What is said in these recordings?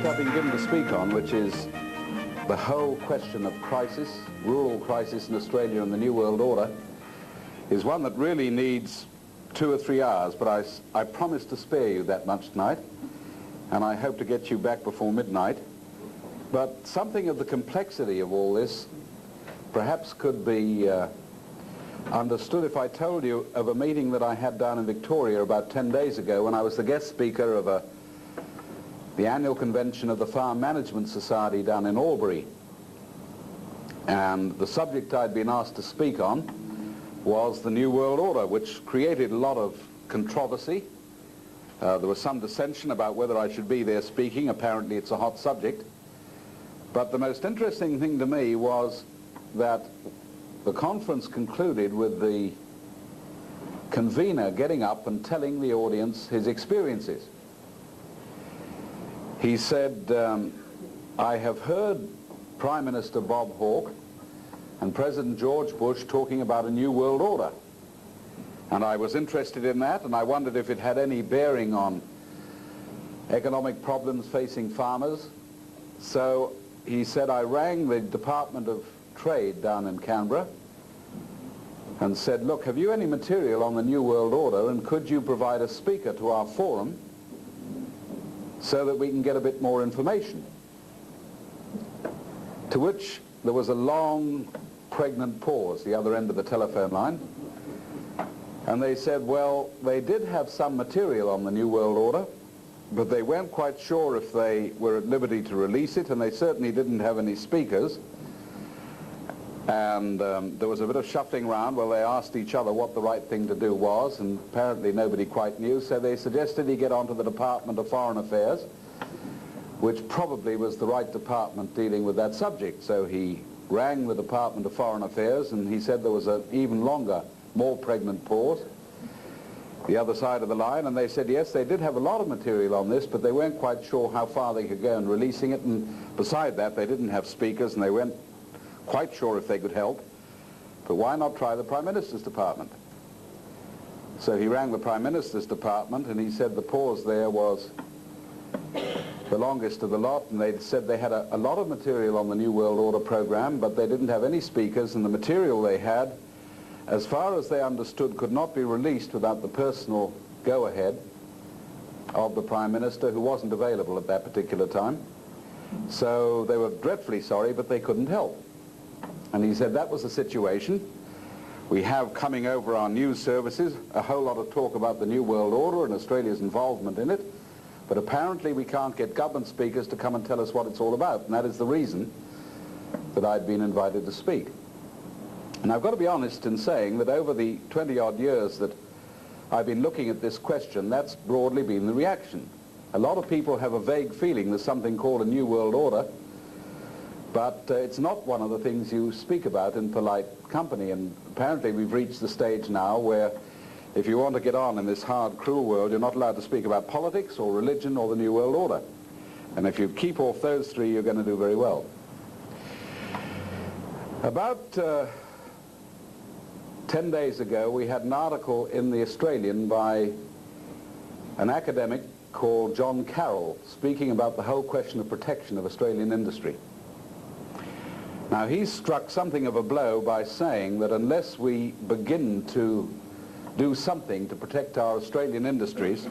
subject I've been given to speak on, which is the whole question of crisis, rural crisis in Australia and the New World Order, is one that really needs 2 or 3 hours, but I promise to spare you that much tonight, and I hope to get you back before midnight. But something of the complexity of all this perhaps could be understood if I told you of a meeting that I had down in Victoria about 10 days ago when I was the guest speaker of the annual convention of the Farm Management Society down in Albury. And the subject I'd been asked to speak on was the New World Order, which created a lot of controversy. There was some dissension about whether I should be there speaking. Apparently it's a hot subject. But the most interesting thing to me was that the conference concluded with the convener getting up and telling the audience his experiences. He said, I have heard Prime Minister Bob Hawke and President George Bush talking about a new world order. And I was interested in that, and I wondered if it had any bearing on economic problems facing farmers. So he said, I rang the Department of Trade down in Canberra and said, look, have you any material on the New World Order, and could you provide a speaker to our forum so that we can get a bit more information? To which there was a long, pregnant pause, the other end of the telephone line. And they said, well, they did have some material on the New World Order, but they weren't quite sure if they were at liberty to release it, and they certainly didn't have any speakers. And there was a bit of shuffling around where they asked each other what the right thing to do was, and apparently nobody quite knew, so they suggested he get onto the Department of Foreign Affairs, which probably was the right department dealing with that subject. So he rang the Department of Foreign Affairs, and he said there was an even longer, more pregnant pause, the other side of the line, and they said yes, they did have a lot of material on this, but they weren't quite sure how far they could go in releasing it, and beside that they didn't have speakers, and they weren't quite sure if they could help, but why not try the Prime Minister's department? So he rang the Prime Minister's department, and he said the pause there was the longest of the lot, and they said they had a lot of material on the New World Order program, but they didn't have any speakers, and the material they had, as far as they understood, could not be released without the personal go-ahead of the Prime Minister, who wasn't available at that particular time. So they were dreadfully sorry, but they couldn't help. And he said that was the situation. We have coming over our news services a whole lot of talk about the New World Order and Australia's involvement in it, but apparently we can't get government speakers to come and tell us what it's all about, and that is the reason that I'd been invited to speak. And I've got to be honest in saying that over the 20-odd years that I've been looking at this question, that's broadly been the reaction. A lot of people have a vague feeling there's something called a New World Order, but it's not one of the things you speak about in polite company, and apparently we've reached the stage now where if you want to get on in this hard, cruel world, you're not allowed to speak about politics or religion or the New World Order. And if you keep off those three, you're going to do very well. About 10 days ago, we had an article in The Australian by an academic called John Carroll, speaking about the whole question of protection of Australian industry. Now, he struck something of a blow by saying that unless we begin to do something to protect our Australian industries,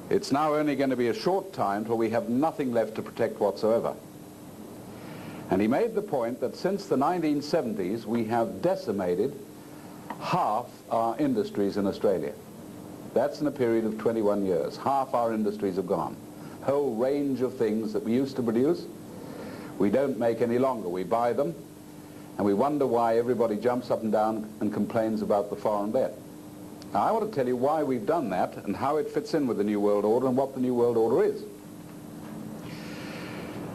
it's now only going to be a short time till we have nothing left to protect whatsoever. And he made the point that since the 1970s, we have decimated half our industries in Australia. That's in a period of 21 years. Half our industries have gone. A whole range of things that we used to produce, we don't make any longer. We buy them, and we wonder why everybody jumps up and down and complains about the foreign debt. Now, I want to tell you why we've done that and how it fits in with the New World Order and what the New World Order is.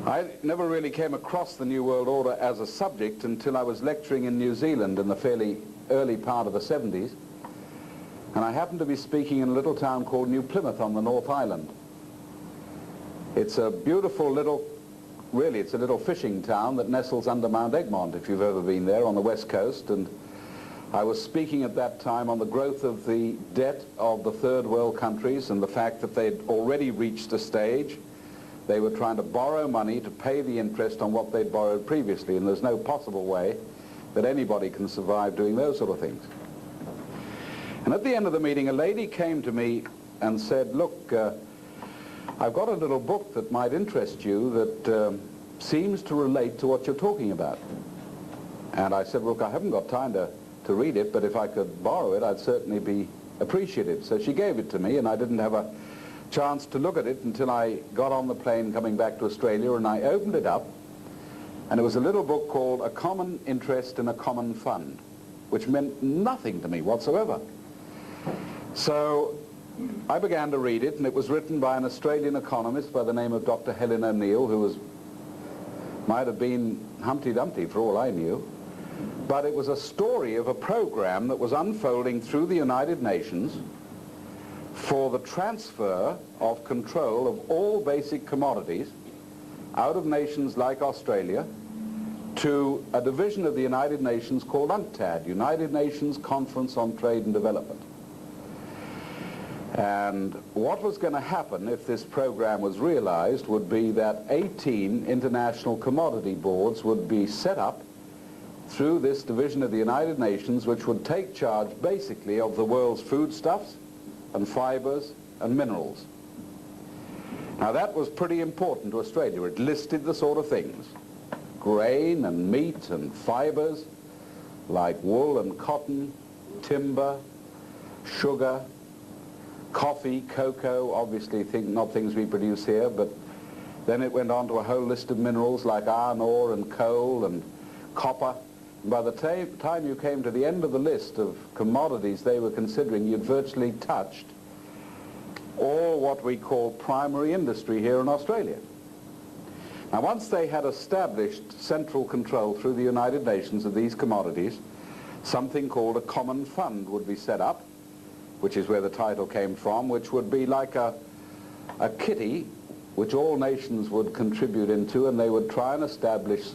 I never really came across the New World Order as a subject until I was lecturing in New Zealand in the fairly early part of the 70s, and I happened to be speaking in a little town called New Plymouth on the North Island. It's a beautiful little, really it's a little fishing town that nestles under Mount Egmont, if you've ever been there, on the west coast, and I was speaking at that time on the growth of the debt of the third world countries and the fact that they'd already reached a stage they were trying to borrow money to pay the interest on what they'd borrowed previously, and there's no possible way that anybody can survive doing those sort of things. And at the end of the meeting, a lady came to me and said, look, I've got a little book that might interest you that seems to relate to what you're talking about. And I said, look, I haven't got time to read it, but if I could borrow it, I'd certainly be appreciative. So she gave it to me, and I didn't have a chance to look at it until I got on the plane coming back to Australia, and I opened it up, and it was a little book called A Common Interest in a Common Fund, which meant nothing to me whatsoever. So I began to read it, and it was written by an Australian economist by the name of Dr. Helen O'Neill, who might have been Humpty Dumpty for all I knew. But it was a story of a program that was unfolding through the United Nations for the transfer of control of all basic commodities out of nations like Australia to a division of the United Nations called UNCTAD, United Nations Conference on Trade and Development. And what was going to happen if this program was realized would be that 18 international commodity boards would be set up through this division of the United Nations, which would take charge basically of the world's foodstuffs and fibers and minerals. Now that was pretty important to Australia. It listed the sort of things, grain and meat and fibers like wool and cotton, timber, sugar, coffee, cocoa, obviously not things we produce here, but then it went on to a whole list of minerals like iron ore and coal and copper. And by the time you came to the end of the list of commodities they were considering, you'd virtually touched all what we call primary industry here in Australia. Now once they had established central control through the United Nations of these commodities, something called a common fund would be set up, which is where the title came from, which would be like a kitty which all nations would contribute into, and they would try and establish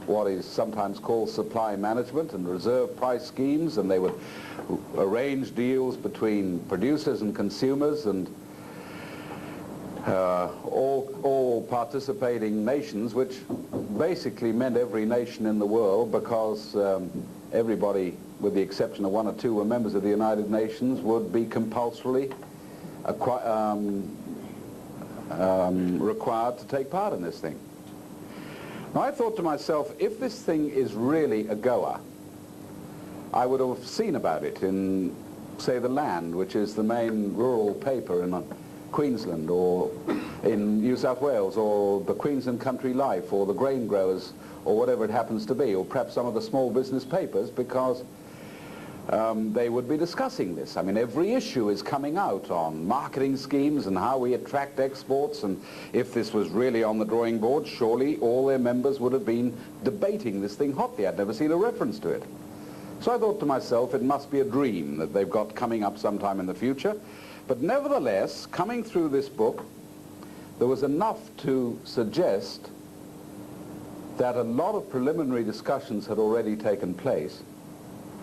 what is sometimes called supply management and reserve price schemes, and they would arrange deals between producers and consumers and all participating nations, which basically meant every nation in the world, because everybody, with the exception of one or two, were members of the United Nations, would be compulsorily required to take part in this thing. Now I thought to myself, if this thing is really a goer, I would have seen about it in, say, The Land, which is the main rural paper in Queensland, or in New South Wales, or the Queensland Country Life, or the Grain Growers, or whatever it happens to be, or perhaps some of the small business papers, because they would be discussing this. I mean, every issue is coming out on marketing schemes and how we attract exports, and if this was really on the drawing board, surely all their members would have been debating this thing hotly. I'd never seen a reference to it. So I thought to myself, it must be a dream that they've got coming up sometime in the future. But nevertheless, coming through this book, there was enough to suggest that a lot of preliminary discussions had already taken place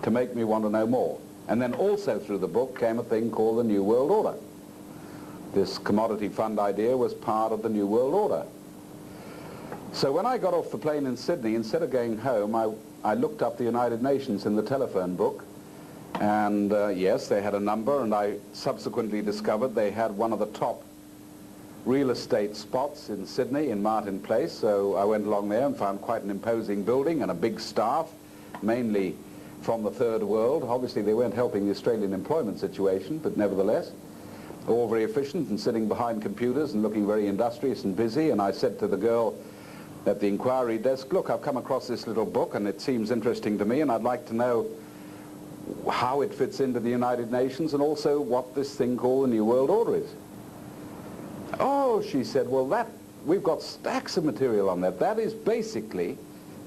to make me want to know more. And then also through the book came a thing called the New World Order. This commodity fund idea was part of the New World Order. So when I got off the plane in Sydney, instead of going home, I looked up the United Nations in the telephone book, and yes, they had a number, and I subsequently discovered they had one of the top real estate spots in Sydney, in Martin Place. So I went along there and found quite an imposing building and a big staff, mainly from the third world. Obviously they weren't helping the Australian employment situation, but nevertheless, all very efficient and sitting behind computers and looking very industrious and busy. And I said to the girl at the inquiry desk, look, I've come across this little book and it seems interesting to me, and I'd like to know how it fits into the United Nations and also what this thing called the New World Order is. Oh, she said, well, we've got stacks of material on that. That is basically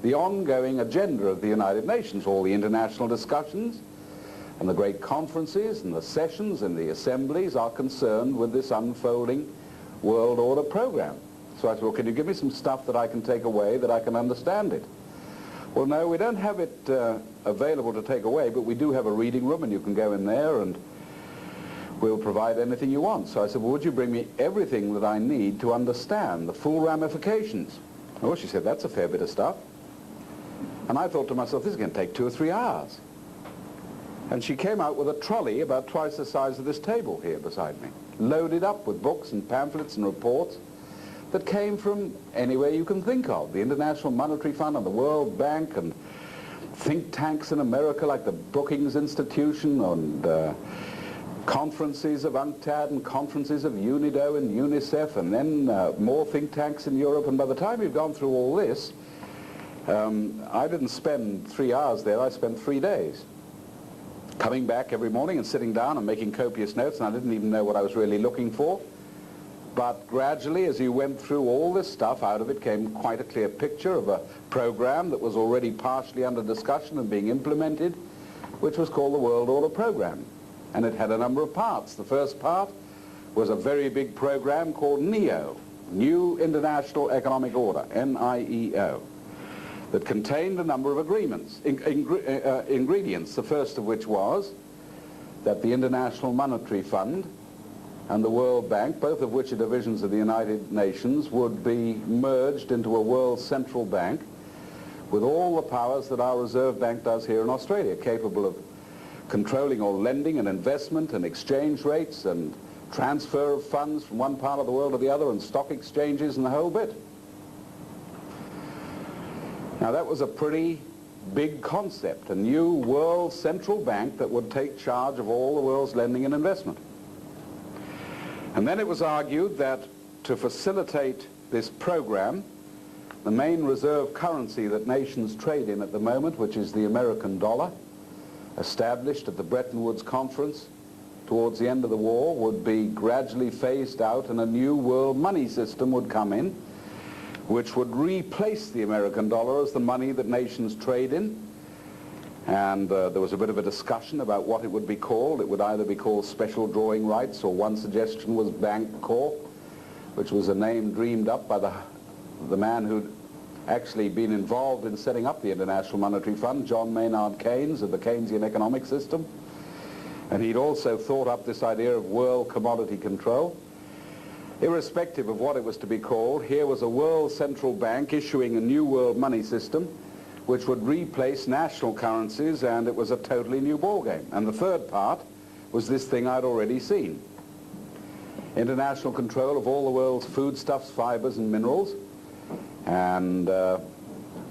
the ongoing agenda of the United Nations. All the international discussions and the great conferences and the sessions and the assemblies are concerned with this unfolding world order program. So I said, well, can you give me some stuff that I can take away that I can understand it? Well, no, we don't have it available to take away, but we do have a reading room, and you can go in there, and we'll provide anything you want. So I said, well, would you bring me everything that I need to understand the full ramifications? Oh, she said, that's a fair bit of stuff. And I thought to myself, this is going to take 2 or 3 hours. And she came out with a trolley about twice the size of this table here beside me, loaded up with books and pamphlets and reports that came from anywhere you can think of. The International Monetary Fund and the World Bank and think tanks in America like the Brookings Institution and conferences of UNCTAD and conferences of UNIDO and UNICEF, and then more think tanks in Europe. And by the time you've gone through all this, I didn't spend 3 hours there, I spent 3 days. Coming back every morning and sitting down and making copious notes, and I didn't even know what I was really looking for. But gradually, as you went through all this stuff, out of it came quite a clear picture of a program that was already partially under discussion and being implemented, which was called the World Order Program. And it had a number of parts. The first part was a very big program called NEO, New International Economic Order, NIEO, that contained a number of agreements, ingredients, the first of which was that the International Monetary Fund and the World Bank, both of which are divisions of the United Nations, would be merged into a world central bank with all the powers that our Reserve Bank does here in Australia, capable of controlling all lending and investment and exchange rates and transfer of funds from one part of the world to the other and stock exchanges and the whole bit. Now that was a pretty big concept, a new world central bank that would take charge of all the world's lending and investment. And then it was argued that to facilitate this program, the main reserve currency that nations trade in at the moment, which is the American dollar, established at the Bretton Woods Conference towards the end of the war, would be gradually phased out and a new world money system would come in, which would replace the American dollar as the money that nations trade in. And there was a bit of a discussion about what it would be called. It would either be called special drawing rights, or one suggestion was Bank Corp, which was a name dreamed up by the man who'd actually been involved in setting up the International Monetary Fund, John Maynard Keynes, of the Keynesian economic system. And he'd also thought up this idea of world commodity control. Irrespective of what it was to be called, here was a world central bank issuing a new world money system which would replace national currencies, and it was a totally new ballgame. And the third part was this thing I'd already seen. International control of all the world's foodstuffs, fibers and minerals, and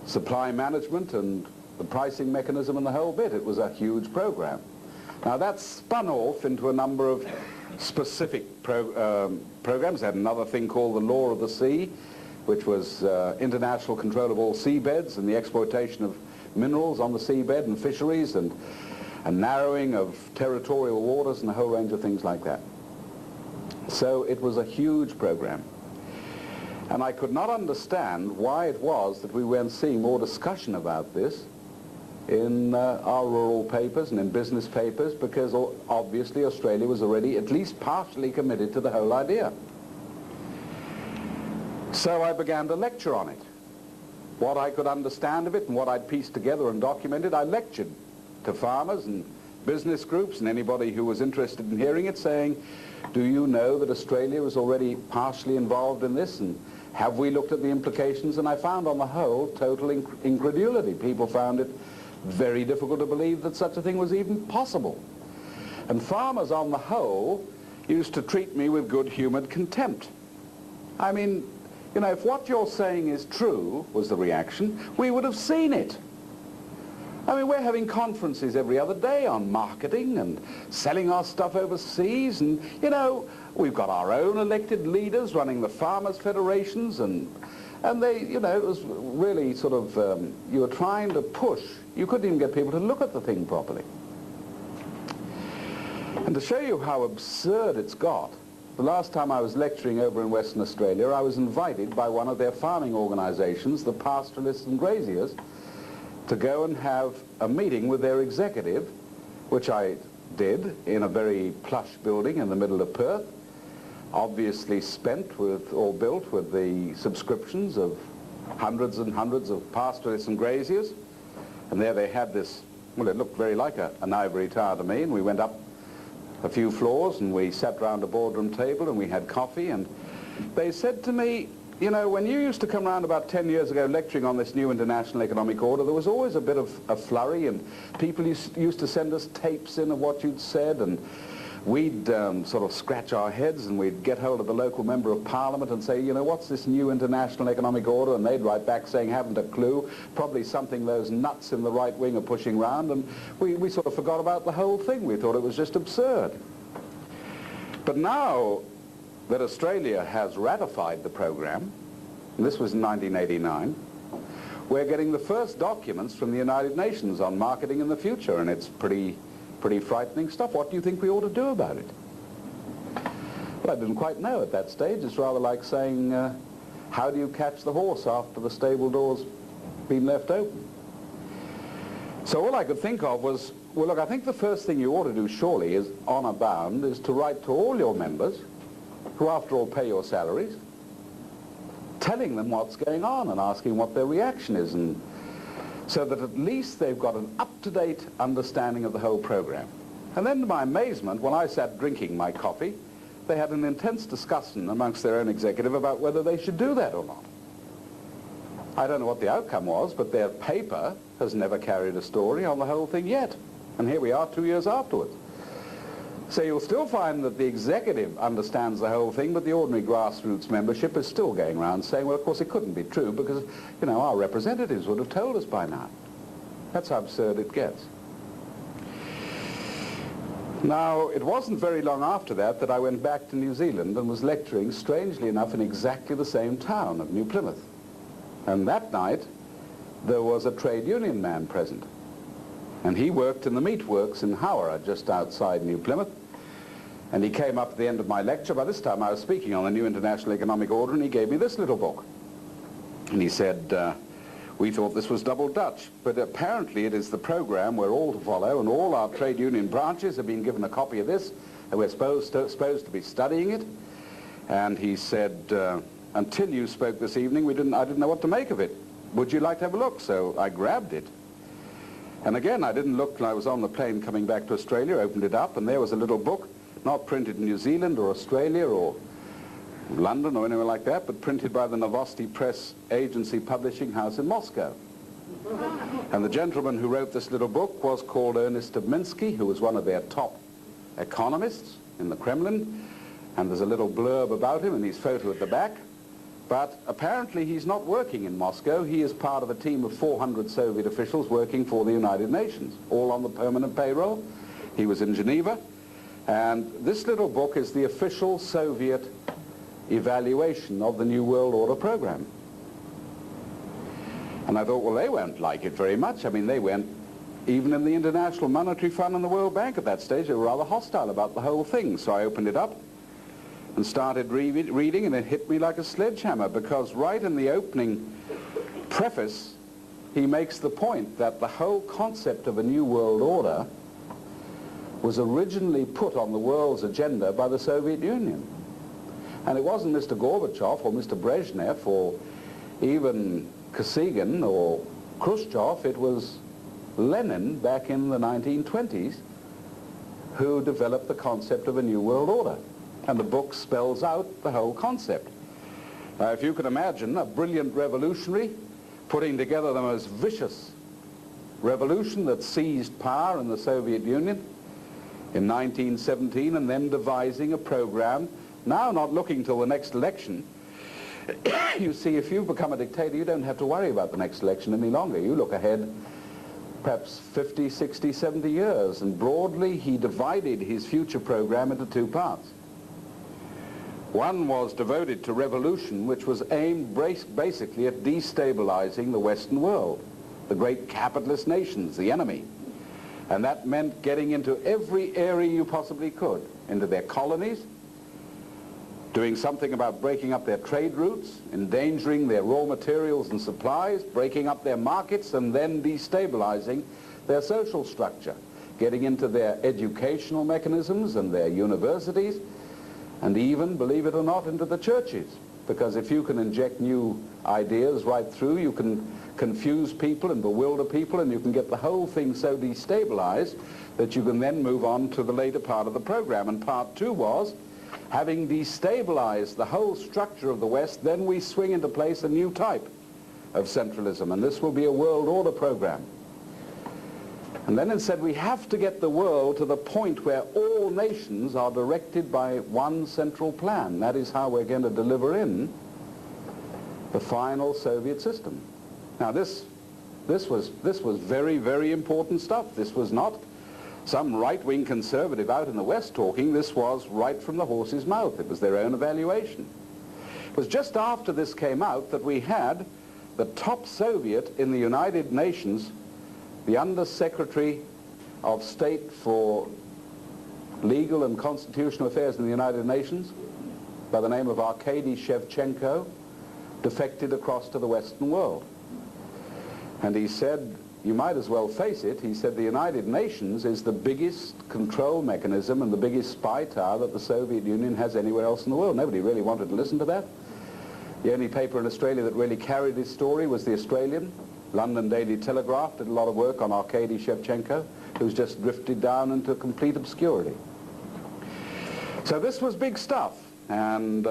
supply management and the pricing mechanism and the whole bit. It was a huge program. Now that spun off into a number of specific programs. They had another thing called the Law of the Sea, which was international control of all seabeds and the exploitation of minerals on the seabed and fisheries and a narrowing of territorial waters and a whole range of things like that. So it was a huge program. And I could not understand why it was that we weren't seeing more discussion about this in our rural papers and in business papers, because obviously Australia was already at least partially committed to the whole idea. So I began to lecture on it. What I could understand of it and what I'd pieced together and documented, I lectured to farmers and business groups and anybody who was interested in hearing it, saying, do you know that Australia was already partially involved in this, and have we looked at the implications? And I found on the whole total incredulity. People found it very difficult to believe that such a thing was even possible. And farmers on the whole used to treat me with good-humoured contempt. I mean, you know, if what you're saying is true, was the reaction, we would have seen it. I mean, we're having conferences every other day on marketing and selling our stuff overseas, and, you know, we've got our own elected leaders running the farmers' federations, and they, you know, it was really sort of, you were trying to push. You couldn't even get people to look at the thing properly. And to show you how absurd it's got, the last time I was lecturing over in Western Australia, I was invited by one of their farming organizations, the Pastoralists and Graziers, to go and have a meeting with their executive, which I did in a very plush building in the middle of Perth, obviously spent with, or built with the subscriptions of hundreds and hundreds of pastoralists and graziers. And there they had this, well, it looked very like an ivory tower to me, and we went up a few floors, and we sat round a boardroom table and we had coffee, and they said to me, you know, when you used to come around about 10 years ago lecturing on this new international economic order, there was always a bit of a flurry, and people used to send us tapes in of what you'd said, and we'd sort of scratch our heads, and we'd get hold of the local member of parliament and say, you know, what's this new international economic order? And they'd write back saying, haven't a clue, probably something those nuts in the right wing are pushing round, and we sort of forgot about the whole thing. We thought it was just absurd. But now that Australia has ratified the program, and this was in 1989, we're getting the first documents from the United Nations on marketing in the future, and it's pretty frightening stuff. What do you think we ought to do about it? Well, I didn't quite know at that stage. It's rather like saying, how do you catch the horse after the stable door's been left open? So all I could think of was, well, look, I think the first thing you ought to do, surely, is honor bound, is to write to all your members, who after all pay your salaries, telling them what's going on and asking what their reaction is, and so that at least they've got an up-to-date understanding of the whole program. And then to my amazement, when I sat drinking my coffee, they had an intense discussion amongst their own executive about whether they should do that or not. I don't know what the outcome was, but their paper has never carried a story on the whole thing yet. And here we are 2 years afterwards. So you'll still find that the executive understands the whole thing, but the ordinary grassroots membership is still going around saying, well, of course it couldn't be true because, you know, our representatives would have told us by now. That's how absurd it gets. Now, it wasn't very long after that that I went back to New Zealand and was lecturing, strangely enough, in exactly the same town of New Plymouth. And that night, there was a trade union man present. And he worked in the meat works in Howrah, just outside New Plymouth. And he came up at the end of my lecture. By this time I was speaking on the new international economic order, and he gave me this little book. And he said, we thought this was double Dutch, but apparently it is the program we're all to follow, and all our trade union branches have been given a copy of this, and we're supposed to be studying it. And he said, until you spoke this evening, I didn't know what to make of it. Would you like to have a look? So I grabbed it. And again, I didn't look till I was on the plane coming back to Australia, opened it up, and there was a little book, not printed in New Zealand or Australia or London or anywhere like that, but printed by the Novosti Press Agency publishing house in Moscow. And the gentleman who wrote this little book was called Ernest Dubminsky, who was one of their top economists in the Kremlin, and there's a little blurb about him and his photo at the back. But apparently he's not working in Moscow. He is part of a team of 400 Soviet officials working for the United Nations, all on the permanent payroll. He was in Geneva. And this little book is the official Soviet evaluation of the New World Order program. And I thought, well, they won't like it very much. I mean, they went, even in the International Monetary Fund and the World Bank at that stage, they were rather hostile about the whole thing. So I opened it up and started reading, and it hit me like a sledgehammer, because right in the opening preface, he makes the point that the whole concept of a new world order was originally put on the world's agenda by the Soviet Union. And it wasn't Mr. Gorbachev or Mr. Brezhnev or even Kosygin or Khrushchev, it was Lenin back in the 1920s who developed the concept of a new world order. And the book spells out the whole concept. If you can imagine a brilliant revolutionary putting together the most vicious revolution that seized power in the Soviet Union in 1917, and then devising a program, now not looking till the next election. You see, if you become a dictator, you don't have to worry about the next election any longer. You look ahead perhaps 50, 60, 70 years, and broadly he divided his future program into two parts. One was devoted to revolution, which was aimed basically at destabilizing the Western world, the great capitalist nations, the enemy. And that meant getting into every area you possibly could, into their colonies, doing something about breaking up their trade routes, endangering their raw materials and supplies, breaking up their markets, and then destabilizing their social structure, getting into their educational mechanisms and their universities, and even, believe it or not, into the churches. Because if you can inject new ideas right through, you can confuse people and bewilder people, and you can get the whole thing so destabilized that you can then move on to the later part of the program. And part two was, having destabilized the whole structure of the West, then we swing into place a new type of centralism, and this will be a world order program. And Lenin said we have to get the world to the point where all nations are directed by one central plan. That is how we're going to deliver in the final Soviet system. Now this was very, very important stuff. This was not some right-wing conservative out in the West talking. This was right from the horse's mouth. It was their own evaluation. It was just after this came out that we had the top Soviet in the United Nations, the Under-Secretary of State for Legal and Constitutional Affairs in the United Nations, by the name of Arkady Shevchenko, defected across to the Western world. And he said, you might as well face it, he said the United Nations is the biggest control mechanism and the biggest spy tower that the Soviet Union has anywhere else in the world. Nobody really wanted to listen to that. The only paper in Australia that really carried this story was the Australian. London Daily Telegraph did a lot of work on Arkady Shevchenko, who's just drifted down into complete obscurity. So this was big stuff, and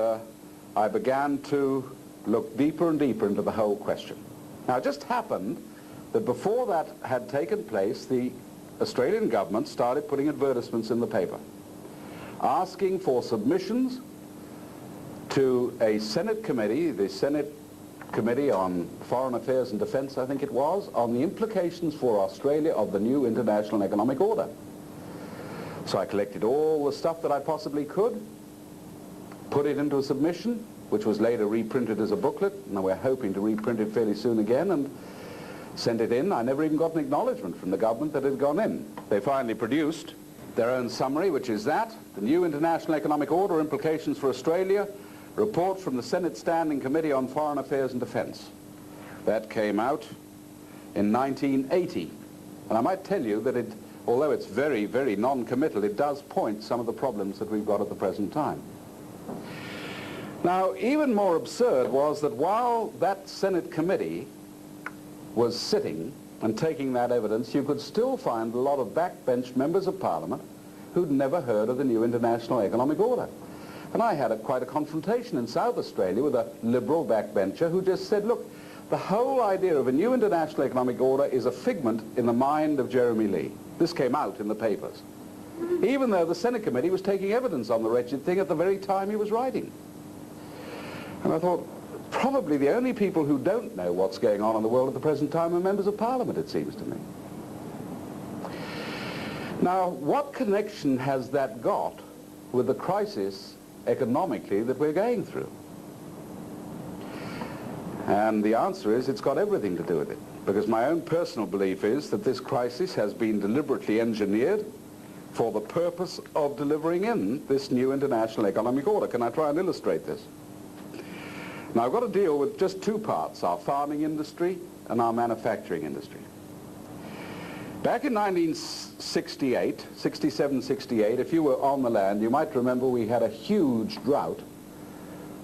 I began to look deeper and deeper into the whole question. Now it just happened that before that had taken place, the Australian government started putting advertisements in the paper, asking for submissions to a Senate committee, the Senate Committee on Foreign Affairs and Defence, I think it was, on the implications for Australia of the new international economic order. So I collected all the stuff that I possibly could, put it into a submission, which was later reprinted as a booklet, and we're hoping to reprint it fairly soon again, and sent it in. I never even got an acknowledgement from the government that it had gone in. They finally produced their own summary, which is that, the new international economic order, implications for Australia, report from the Senate Standing Committee on Foreign Affairs and Defence. That came out in 1980. And I might tell you that it, although it's very, very non-committal, it does point some of the problems that we've got at the present time. Now, even more absurd was that while that Senate committee was sitting and taking that evidence, you could still find a lot of backbench members of Parliament who'd never heard of the new international economic order. And I had quite a confrontation in South Australia with a liberal backbencher who just said, look, the whole idea of a new international economic order is a figment in the mind of Jeremy Lee. This came out in the papers, even though the Senate committee was taking evidence on the wretched thing at the very time he was writing. And I thought, probably the only people who don't know what's going on in the world at the present time are members of Parliament, it seems to me. Now, what connection has that got with the crisis economically that we're going through? And the answer is it's got everything to do with it, because my own personal belief is that this crisis has been deliberately engineered for the purpose of delivering in this new international economic order. Can I try and illustrate this? Now, I've got to deal with just two parts, our farming industry and our manufacturing industry. Back in 1968, 67, 68, if you were on the land, you might remember we had a huge drought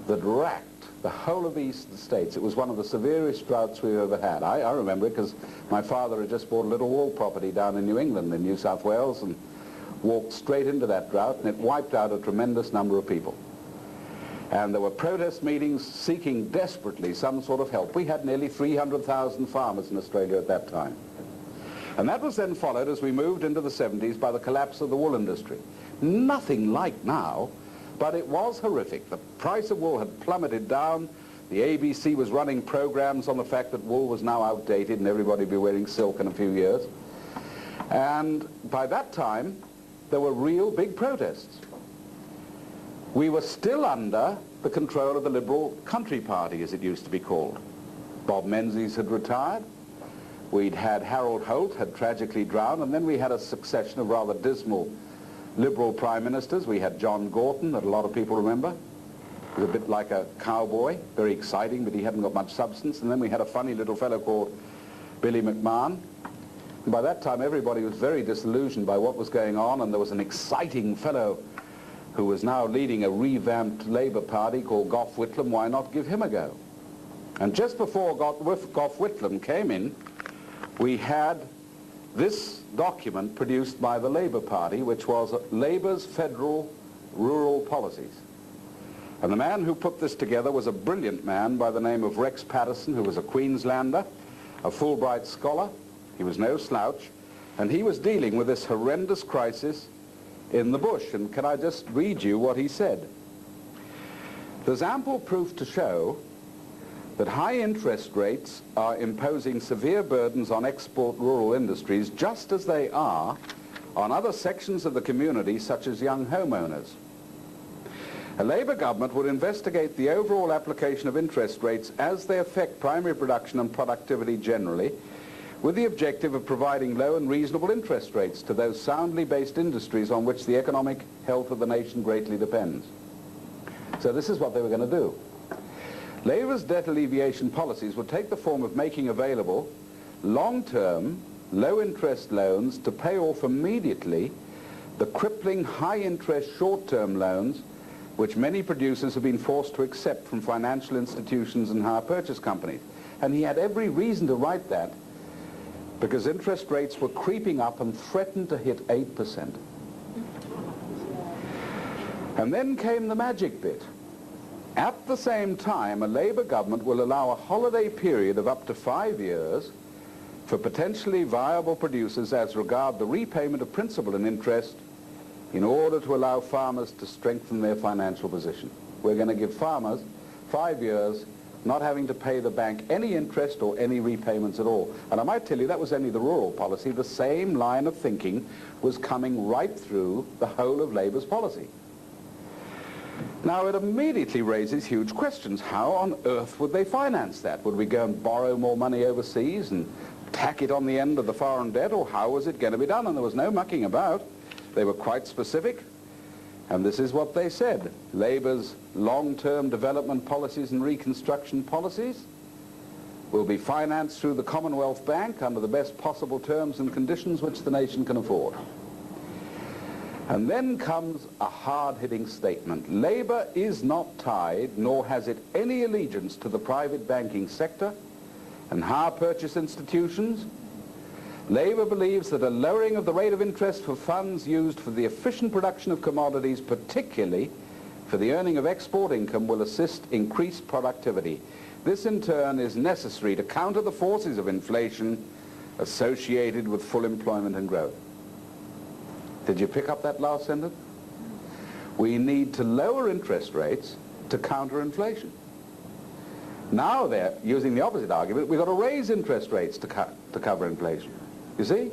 that racked the whole of the eastern states. It was one of the severest droughts we've ever had. I remember it because my father had just bought a little wool property down in New England, in New South Wales, and walked straight into that drought, and it wiped out a tremendous number of people. And there were protest meetings seeking desperately some sort of help. We had nearly 300,000 farmers in Australia at that time. And that was then followed, as we moved into the 70s, by the collapse of the wool industry. Nothing like now, but it was horrific. The price of wool had plummeted down. The ABC was running programs on the fact that wool was now outdated and everybody would be wearing silk in a few years. And by that time, there were real big protests. We were still under the control of the Liberal Country Party, as it used to be called. Bob Menzies had retired. We'd had Harold Holt had tragically drowned, and then we had a succession of rather dismal Liberal prime ministers. We had John Gorton, that a lot of people remember. He was a bit like a cowboy, very exciting, but he hadn't got much substance. And then we had a funny little fellow called Billy McMahon. And by that time, everybody was very disillusioned by what was going on, and there was an exciting fellow who was now leading a revamped Labour Party called Gough Whitlam. Why not give him a go? And just before Gough Whitlam came in, we had this document produced by the Labour Party, which was Labour's Federal Rural Policies. And the man who put this together was a brilliant man by the name of Rex Patterson, who was a Queenslander, a Fulbright scholar. He was no slouch, and he was dealing with this horrendous crisis in the bush. And can I just read you what he said? There's ample proof to show that high interest rates are imposing severe burdens on export rural industries, just as they are on other sections of the community, such as young homeowners. A Labour government would investigate the overall application of interest rates as they affect primary production and productivity generally, with the objective of providing low and reasonable interest rates to those soundly based industries on which the economic health of the nation greatly depends. So this is what they were going to do. Labour's debt alleviation policies would take the form of making available long-term, low-interest loans to pay off immediately the crippling high-interest short-term loans which many producers have been forced to accept from financial institutions and hire purchase companies. And he had every reason to write that, because interest rates were creeping up and threatened to hit 8%. And then came the magic bit. At the same time, a Labour government will allow a holiday period of up to 5 years for potentially viable producers as regard the repayment of principal and interest in order to allow farmers to strengthen their financial position. We're going to give farmers 5 years not having to pay the bank any interest or any repayments at all. And I might tell you that was only the rural policy. The same line of thinking was coming right through the whole of Labour's policy. Now, it immediately raises huge questions. How on earth would they finance that? Would we go and borrow more money overseas and tack it on the end of the foreign debt, or how was it going to be done? And there was no mucking about. They were quite specific, and this is what they said. Labour's long-term development policies and reconstruction policies will be financed through the Commonwealth Bank under the best possible terms and conditions which the nation can afford. And then comes a hard-hitting statement. Labour is not tied, nor has it any allegiance to the private banking sector and hire purchase institutions. Labour believes that a lowering of the rate of interest for funds used for the efficient production of commodities, particularly for the earning of export income, will assist increased productivity. This in turn is necessary to counter the forces of inflation associated with full employment and growth. Did you pick up that last sentence? We need to lower interest rates to counter inflation. Now they're using the opposite argument. We've got to raise interest rates to cover inflation. You see?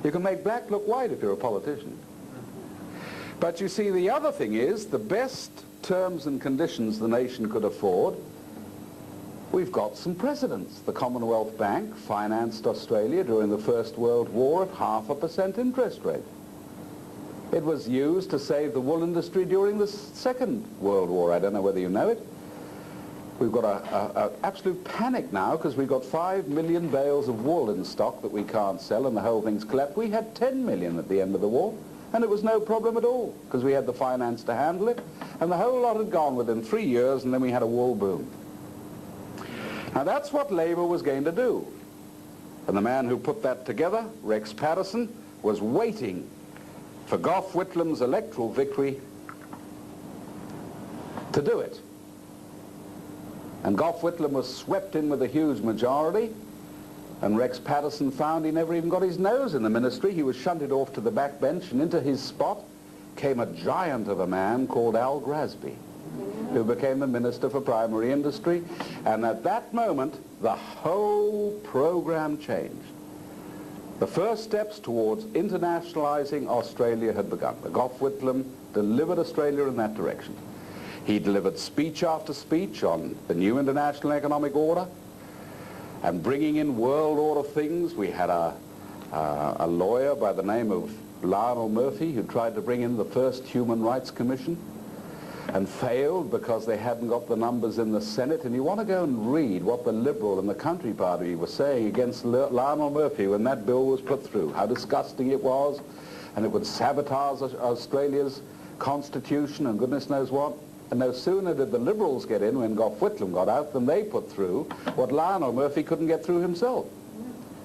You can make black look white if you're a politician. But you see, the other thing is, the best terms and conditions the nation could afford, we've got some precedents. The Commonwealth Bank financed Australia during the First World War at 0.5% interest rate. It was used to save the wool industry during the Second World War. I don't know whether you know it. We've got an absolute panic now because we've got 5 million bales of wool in stock that we can't sell, and the whole thing's collapsed. We had 10 million at the end of the war, and it was no problem at all because we had the finance to handle it, and the whole lot had gone within 3 years, and then we had a wool boom. Now that's what Labour was going to do. And the man who put that together, Rex Patterson, was waiting for Gough Whitlam's electoral victory to do it. And Gough Whitlam was swept in with a huge majority, and Rex Patterson found he never even got his nose in the ministry. He was shunted off to the backbench, and into his spot came a giant of a man called Al Grasby, who became the Minister for Primary Industry. And at that moment, the whole program changed. The first steps towards internationalizing Australia had begun. Gough Whitlam delivered Australia in that direction. He delivered speech after speech on the new international economic order and bringing in world order things. We had a lawyer by the name of Lionel Murphy who tried to bring in the first Human Rights Commission and failed because they hadn't got the numbers in the Senate. And you want to go and read what the Liberal and the Country Party were saying against Lionel Murphy when that bill was put through, how disgusting it was, and it would sabotage Australia's constitution and goodness knows what. And no sooner did the Liberals get in when Gough Whitlam got out than they put through what Lionel Murphy couldn't get through himself.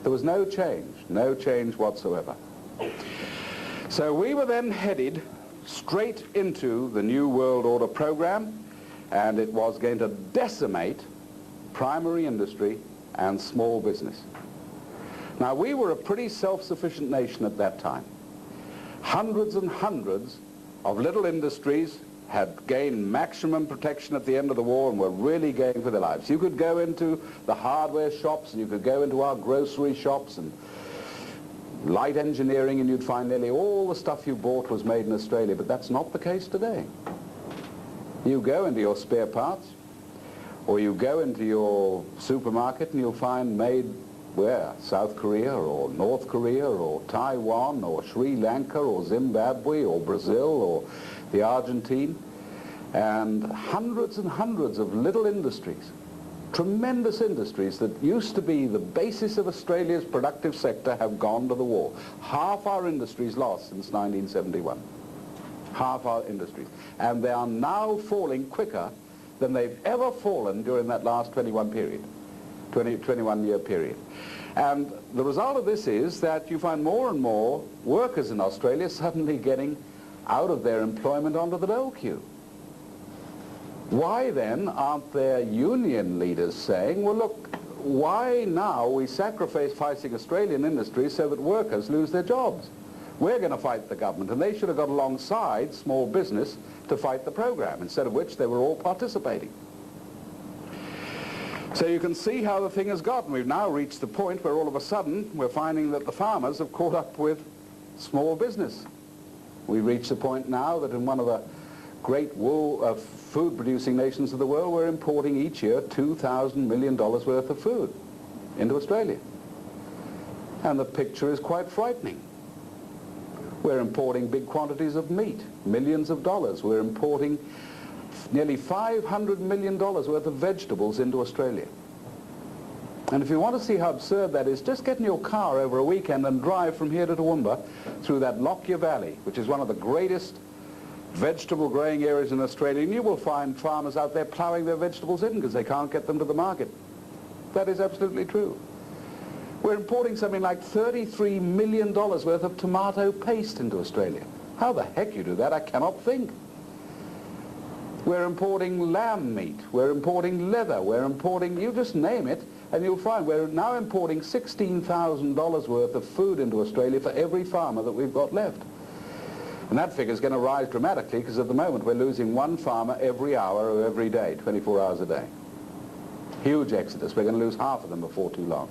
There was no change whatsoever. So we were then headed straight into the New World Order program, and it was going to decimate primary industry and small business. Now, we were a pretty self-sufficient nation at that time. Hundreds and hundreds of little industries had gained maximum protection at the end of the war and were really going for their lives. You could go into the hardware shops, and you could go into our grocery shops and light engineering, and you'd find nearly all the stuff you bought was made in Australia, but that's not the case today. You go into your spare parts, or you go into your supermarket and you'll find made where? South Korea or North Korea or Taiwan or Sri Lanka or Zimbabwe or Brazil or the Argentine, and hundreds of little industries, tremendous industries that used to be the basis of Australia's productive sector have gone to the war. Half our industries lost since 1971. Half our industries. And they are now falling quicker than they've ever fallen during that last 21-year period. And the result of this is that you find more and more workers in Australia suddenly getting out of their employment onto the dole queue. Why then aren't their union leaders saying, well look, why now are we sacrificing Australian industry so that workers lose their jobs? We're going to fight the government, and they should have got alongside small business to fight the program, instead of which they were all participating. So you can see how the thing has gotten. We've now reached the point where all of a sudden we're finding that the farmers have caught up with small business. We've reached the point now that in one of the great food-producing nations of the world, we're importing each year $2,000 million worth of food into Australia. And the picture is quite frightening. We're importing big quantities of meat, millions of dollars. We're importing nearly $500 million worth of vegetables into Australia. And if you want to see how absurd that is, just get in your car over a weekend and drive from here to Toowoomba through that Lockyer Valley, which is one of the greatest vegetable growing areas in Australia, and you will find farmers out there ploughing their vegetables in because they can't get them to the market. That is absolutely true. We're importing something like $33 million worth of tomato paste into Australia. How the heck you do that, I cannot think. We're importing lamb meat, we're importing leather, we're importing, you just name it, and you'll find we're now importing $16,000 worth of food into Australia for every farmer that we've got left. And that figure is going to rise dramatically because at the moment we're losing one farmer every hour of every day, 24 hours a day. Huge exodus. We're going to lose half of them before too long.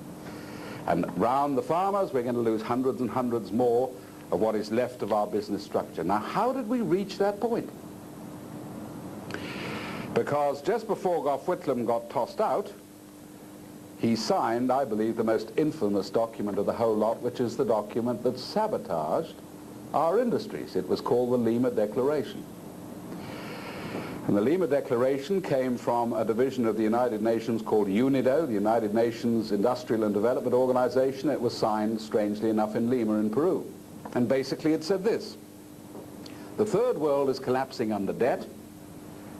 And round the farmers, we're going to lose hundreds and hundreds more of what is left of our business structure. Now, how did we reach that point? Because just before Gough Whitlam got tossed out, he signed, I believe, the most infamous document of the whole lot, which is the document that sabotaged our industries. It was called the Lima Declaration. And the Lima Declaration came from a division of the United Nations called UNIDO, the United Nations Industrial and Development Organization. It was signed, strangely enough, in Lima in Peru. And basically it said this: the third world is collapsing under debt,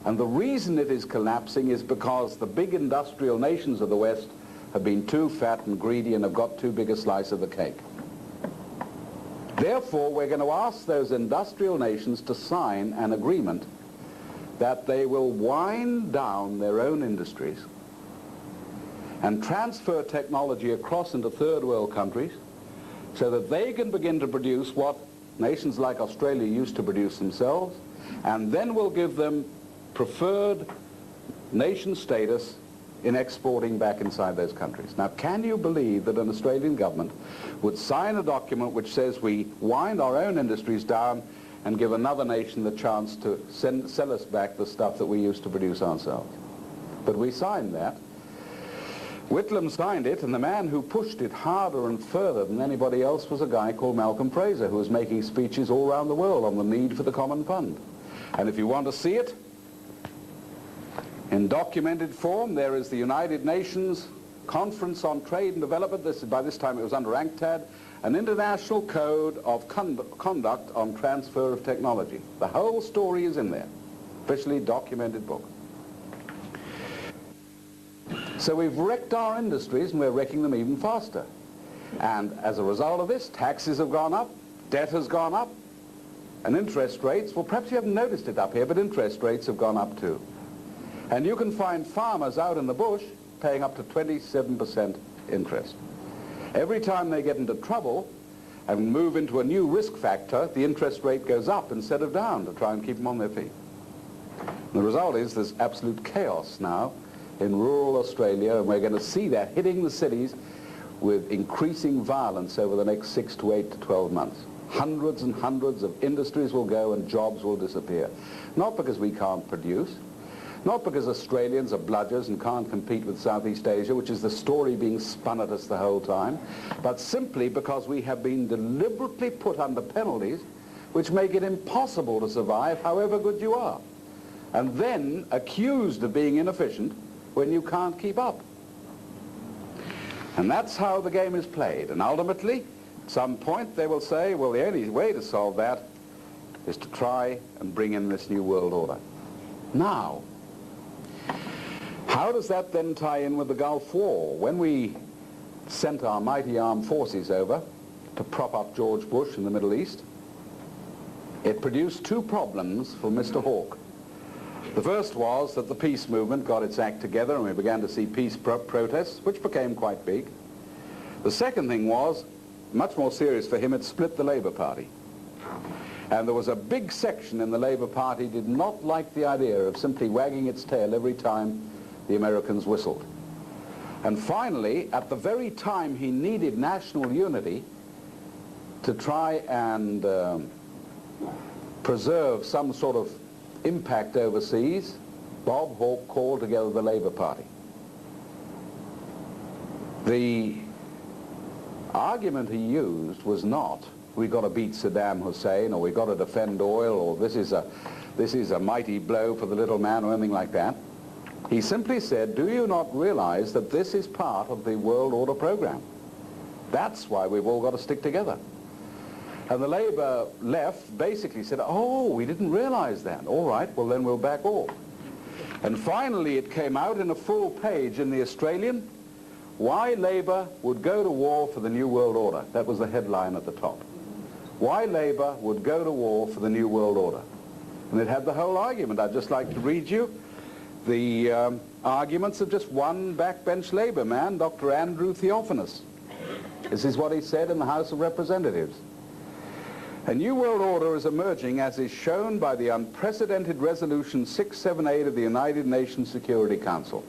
and the reason it is collapsing is because the big industrial nations of the West have been too fat and greedy and have got too big a slice of the cake. Therefore, we're going to ask those industrial nations to sign an agreement that they will wind down their own industries and transfer technology across into third world countries so that they can begin to produce what nations like Australia used to produce themselves, and then we'll give them preferred nation status in exporting back inside those countries. Now, can you believe that an Australian government would sign a document which says we wind our own industries down and give another nation the chance to sell us back the stuff that we used to produce ourselves? But we signed that. Whitlam signed it, and the man who pushed it harder and further than anybody else was a guy called Malcolm Fraser, who was making speeches all around the world on the need for the common fund. And if you want to see it in documented form, there is the United Nations Conference on Trade and Development. By this time it was under UNCTAD, an international code of conduct on transfer of technology. The whole story is in there. officially documented book. So we've wrecked our industries, and we're wrecking them even faster. And as a result of this, taxes have gone up, debt has gone up, and interest rates, well, perhaps you haven't noticed it up here, but interest rates have gone up too. And you can find farmers out in the bush paying up to 27% interest. Every time they get into trouble and move into a new risk factor, the interest rate goes up instead of down to try and keep them on their feet. And the result is there's absolute chaos now in rural Australia, and we're going to see that hitting the cities with increasing violence over the next 6 to 8 to 12 months. Hundreds and hundreds of industries will go and jobs will disappear. Not because we can't produce, not because Australians are bludgers and can't compete with Southeast Asia, which is the story being spun at us the whole time, but simply because we have been deliberately put under penalties which make it impossible to survive however good you are, and then accused of being inefficient when you can't keep up. And that's how the game is played. And ultimately, at some point, they will say, well, the only way to solve that is to try and bring in this new world order. Now, how does that then tie in with the Gulf War? When we sent our mighty armed forces over to prop up George Bush in the Middle East, it produced two problems for Mr. Hawke. The first was that the peace movement got its act together and we began to see peace protests, which became quite big. The second thing was, much more serious for him, it split the Labour Party. And there was a big section in the Labour Party did not like the idea of simply wagging its tail every time the Americans whistled. And finally, at the very time he needed national unity to try and preserve some sort of impact overseas, Bob Hawke called together the Labour Party. The argument he used was not, we've got to beat Saddam Hussein, or we've got to defend oil, or this is a mighty blow for the little man, or anything like that. He simply said, do you not realize that this is part of the world order program? That's why we've all got to stick together. And the Labour left basically said, oh, we didn't realize that. All right, well then we'll back off. And finally it came out in a full page in the Australian, why Labour would go to war for the New World Order. That was the headline at the top. Why Labour would go to war for the New World Order. And it had the whole argument. I'd just like to read you the arguments of just one backbench Labour man, Dr. Andrew Theophanous. This is what he said in the House of Representatives. A new world order is emerging, as is shown by the unprecedented Resolution 678 of the United Nations Security Council.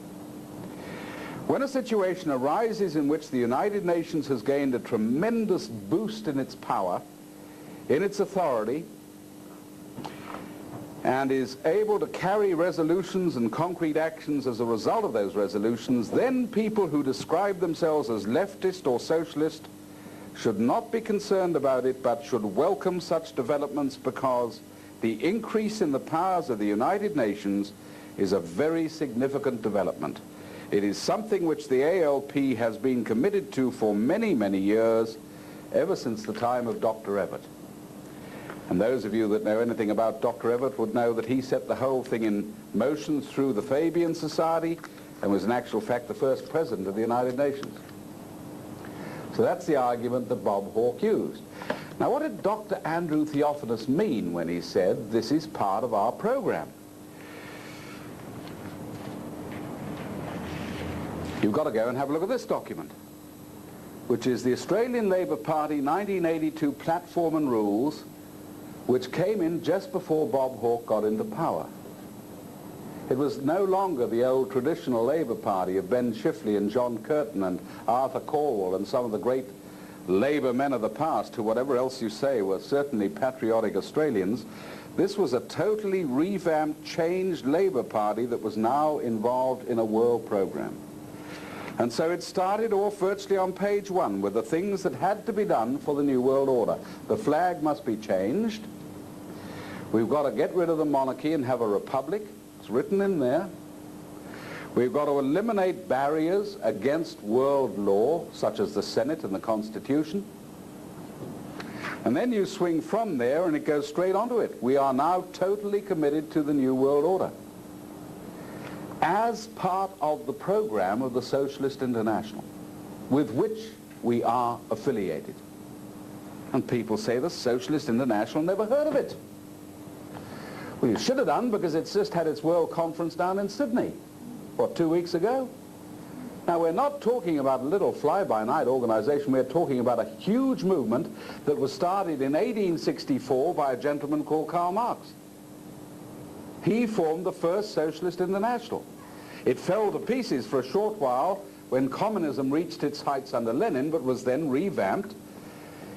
When a situation arises in which the United Nations has gained a tremendous boost in its power, in its authority, and is able to carry resolutions and concrete actions as a result of those resolutions, then people who describe themselves as leftist or socialist should not be concerned about it, but should welcome such developments, because the increase in the powers of the United Nations is a very significant development. It is something which the ALP has been committed to for many, many years, ever since the time of Dr. Evatt. And those of you that know anything about Dr. Evatt would know that he set the whole thing in motion through the Fabian Society and was in actual fact the first president of the United Nations. So that's the argument that Bob Hawke used. Now, what did Dr. Andrew Theophanous mean when he said this is part of our program? You've got to go and have a look at this document, which is the Australian Labour Party 1982 Platform and Rules, which came in just before Bob Hawke got into power. It was no longer the old traditional Labour Party of Ben Chifley and John Curtin and Arthur Calwell and some of the great Labour men of the past, who, whatever else you say, were certainly patriotic Australians. This was a totally revamped, changed Labour Party that was now involved in a world program. And so it started off virtually on page 1 with the things that had to be done for the New World Order. The flag must be changed. We've got to get rid of the monarchy and have a republic. It's written in there. We've got to eliminate barriers against world law, such as the Senate and the Constitution. And then you swing from there and it goes straight onto it. We are now totally committed to the New World Order as part of the program of the Socialist International, with which we are affiliated. And people say the Socialist International, never heard of it. Well, you should have done, because it's just had its World Conference down in Sydney, what, 2 weeks ago? Now, we're not talking about a little fly-by-night organization. We're talking about a huge movement that was started in 1864 by a gentleman called Karl Marx. He formed the first Socialist International. It fell to pieces for a short while when communism reached its heights under Lenin, but was then revamped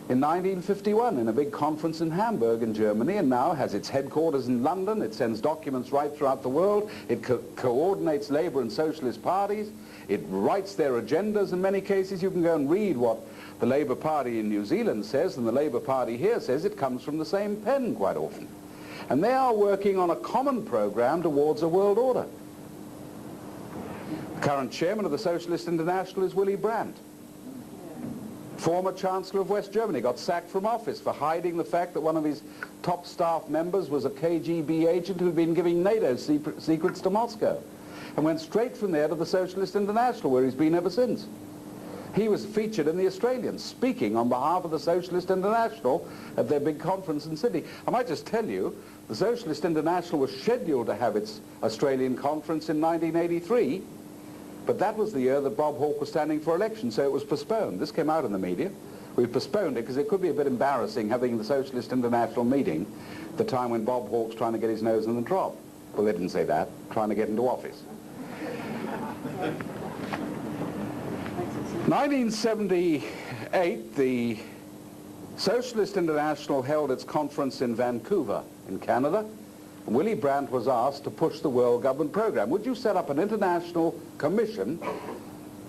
in 1951 in a big conference in Hamburg in Germany, and now has its headquarters in London. It sends documents right throughout the world. It coordinates labor and socialist parties. It writes their agendas in many cases. You can go and read what the Labour Party in New Zealand says and the Labour Party here says. It comes from the same pen quite often. And they are working on a common program towards a world order. The current chairman of the Socialist International is Willy Brandt. Former Chancellor of West Germany, got sacked from office for hiding the fact that one of his top staff members was a KGB agent who had been giving NATO secrets to Moscow, and went straight from there to the Socialist International, where he's been ever since. He was featured in The Australian, speaking on behalf of the Socialist International at their big conference in Sydney. I might just tell you, the Socialist International was scheduled to have its Australian conference in 1983, but that was the year that Bob Hawke was standing for election, so it was postponed. This came out in the media. We've postponed it because it could be a bit embarrassing having the Socialist International meeting at the time when Bob Hawke's trying to get his nose in the trough. Well, they didn't say that, trying to get into office. 1978, the Socialist International held its conference in Vancouver, in Canada. Willy Brandt was asked to push the world government program. Would you set up an international commission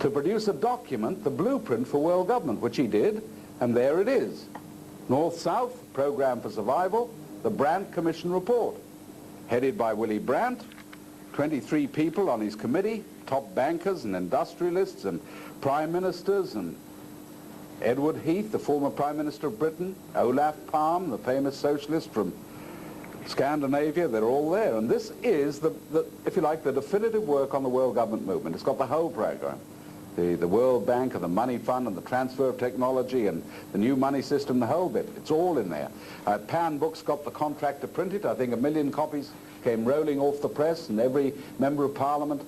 to produce a document, the blueprint for world government, which he did, and there it is. North-South, Program for Survival, the Brandt Commission Report, headed by Willy Brandt, 23 people on his committee, top bankers and industrialists and prime ministers, and Edward Heath, the former Prime Minister of Britain, Olaf Palme, the famous socialist from Scandinavia, they're all there. And this is, if you like, the definitive work on the world government movement. It's got the whole program. The World Bank and the Money Fund and the transfer of technology and the new money system, the whole bit. It's all in there. Pan Books got the contract to print it. I think 1 million copies came rolling off the press, and every member of Parliament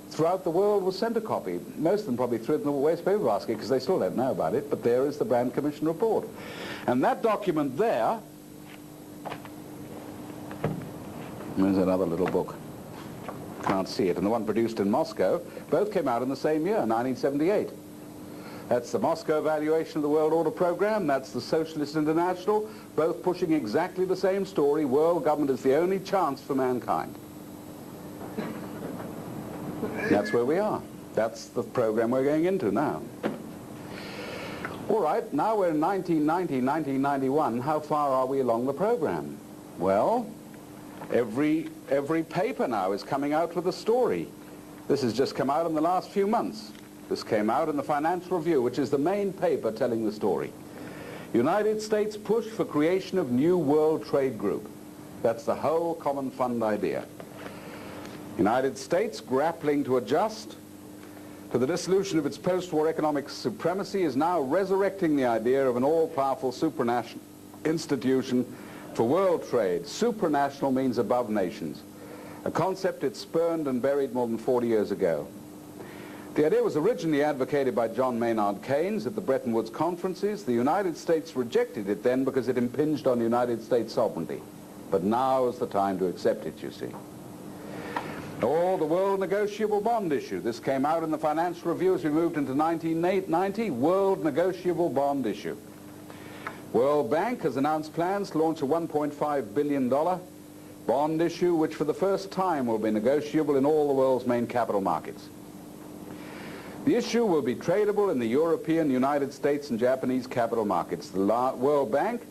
throughout the world was sent a copy. Most of them probably threw it in the waste paper basket because they still don't know about it, but there is the Brandt Commission Report. And that document there, there's another little book. Can't see it. And the one produced in Moscow, both came out in the same year, 1978. That's the Moscow evaluation of the World Order Program. That's the Socialist International, both pushing exactly the same story. World government is the only chance for mankind. That's where we are. That's the program we're going into now. All right, now we're in 1990, 1991. How far are we along the program? Well, every paper now is coming out with a story. This has just come out in the last few months. This came out in the Financial Review, which is the main paper telling the story. United States push for creation of new World Trade Group. That's the whole Common Fund idea. United States, grappling to adjust to the dissolution of its post-war economic supremacy, is now resurrecting the idea of an all-powerful supranational institution for world trade. Supranational means above nations, a concept it spurned and buried more than 40 years ago. The idea was originally advocated by John Maynard Keynes at the Bretton Woods conferences. The United States rejected it then because it impinged on United States sovereignty. But now is the time to accept it, you see. Or the World Negotiable Bond issue. This came out in the Financial Review as we moved into 1990. World Negotiable Bond issue. World Bank has announced plans to launch a $1.5 billion bond issue, which for the first time will be negotiable in all the world's main capital markets. The issue will be tradable in the European, United States, and Japanese capital markets. The World Bank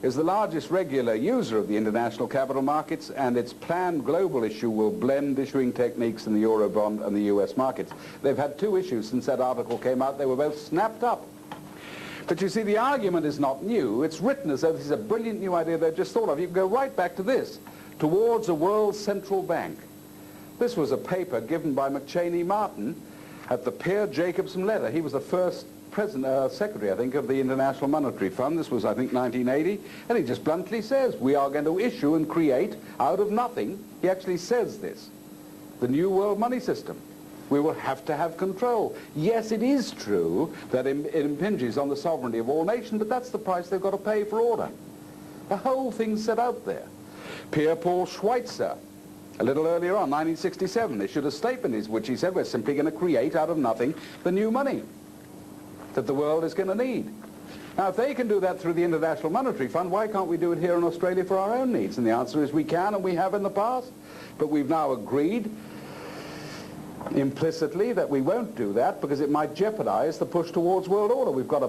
is the largest regular user of the international capital markets, and its planned global issue will blend issuing techniques in the Eurobond and the US markets. They've had two issues since that article came out. They were both snapped up. But you see, the argument is not new. It's written as though this is a brilliant new idea they've just thought of. You can go right back to this, towards a world central bank. This was a paper given by McChaney Martin at the Peer Jacobson letter. He was the first secretary, I think, of the International Monetary Fund. This was, I think, 1980. And he just bluntly says, we are going to issue and create out of nothing. He actually says this, the new world money system. We will have to have control. Yes, it is true that it impinges on the sovereignty of all nations, but that's the price they've got to pay for order. The whole thing's set out there. Pierre-Paul Schweitzer, a little earlier on, 1967, issued a statement in which he said, we're simply going to create out of nothing the new money that the world is going to need. Now, if they can do that through the International Monetary Fund, why can't we do it here in Australia for our own needs? And the answer is we can, and we have in the past. But we've now agreed implicitly that we won't do that because it might jeopardize the push towards world order. We've got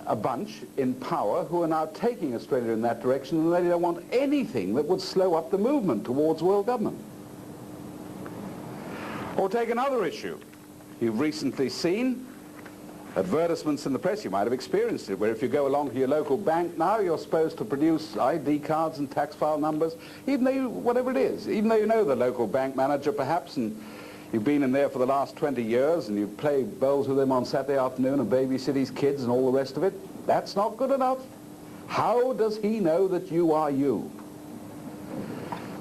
a bunch in power who are now taking Australia in that direction, and they don't want anything that would slow up the movement towards world government. Or take another issue. You've recently seen advertisements in the press, you might have experienced it, where if you go along to your local bank now, you're supposed to produce ID cards and tax file numbers, even though whatever it is, even though you know the local bank manager perhaps, and you've been in there for the last 20 years, and you play bowls with him on Saturday afternoon and babysit his kids and all the rest of it. That's not good enough. How does he know that you are you?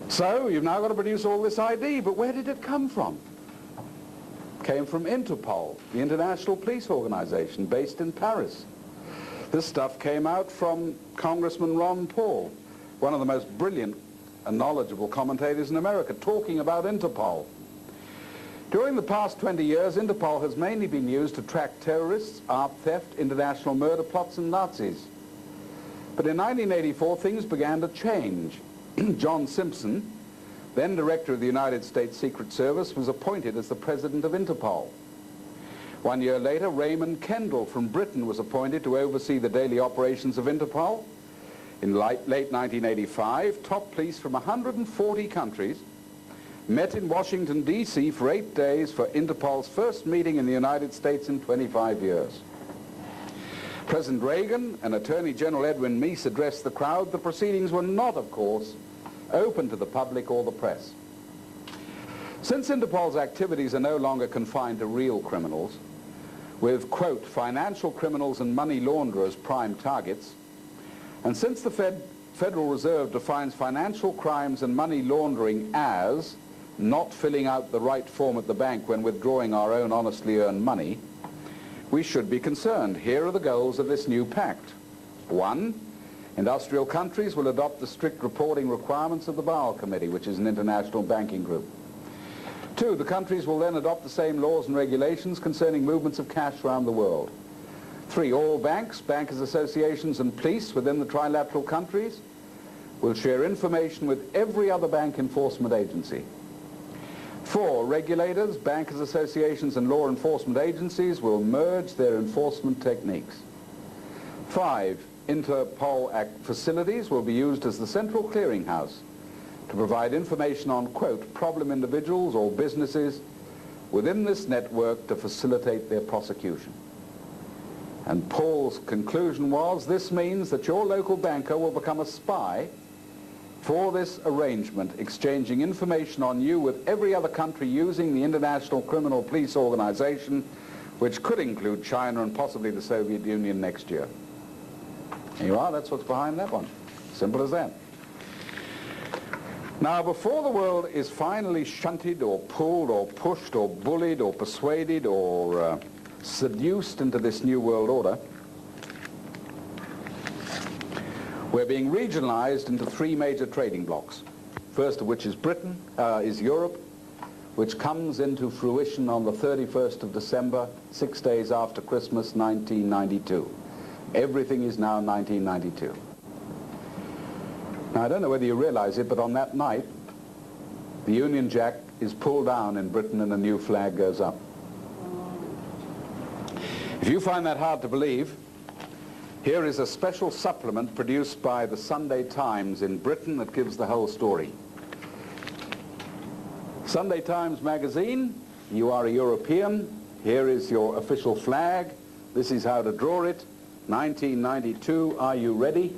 So you've now got to produce all this ID, but where did it come from? Came from Interpol, the international police organization based in Paris. This stuff came out from Congressman Ron Paul, one of the most brilliant and knowledgeable commentators in America, talking about Interpol. During the past 20 years, Interpol has mainly been used to track terrorists, armed theft, international murder plots, and Nazis. But in 1984, things began to change. John Simpson, then director of the United States Secret Service, was appointed as the president of Interpol. 1 year later, Raymond Kendall from Britain was appointed to oversee the daily operations of Interpol. In late 1985, top police from 140 countries met in Washington, D.C. for 8 days for Interpol's first meeting in the United States in 25 years. President Reagan and Attorney General Edwin Meese addressed the crowd. The proceedings were not, of course, open to the public or the press. Since Interpol's activities are no longer confined to real criminals, with, quote, financial criminals and money launderers prime targets, and since the Federal Reserve defines financial crimes and money laundering as not filling out the right form at the bank when withdrawing our own honestly earned money, we should be concerned. Here are the goals of this new pact. 1, industrial countries will adopt the strict reporting requirements of the Basel Committee, which is an international banking group. 2, the countries will then adopt the same laws and regulations concerning movements of cash around the world. 3, all banks, bankers' associations, and police within the trilateral countries will share information with every other bank enforcement agency. 4, regulators, bankers' associations, and law enforcement agencies will merge their enforcement techniques. 5, Interpol facilities will be used as the central clearinghouse to provide information on, quote, problem individuals or businesses within this network to facilitate their prosecution. And Paul's conclusion was, this means that your local banker will become a spy for this arrangement, exchanging information on you with every other country using the International Criminal Police Organization, which could include China and possibly the Soviet Union next year. Here you are, that's what's behind that one. Simple as that. Now, before the world is finally shunted or pulled or pushed or bullied or persuaded or seduced into this new world order, we're being regionalized into 3 major trading blocks. First of which is Europe, which comes into fruition on the 31st of December, 6 days after Christmas, 1992. Everything is now 1992. Now, I don't know whether you realize it, but on that night, the Union Jack is pulled down in Britain and a new flag goes up. If you find that hard to believe, here is a special supplement produced by the Sunday Times in Britain that gives the whole story. Sunday Times magazine, you are a European, here is your official flag, this is how to draw it, 1992, are you ready?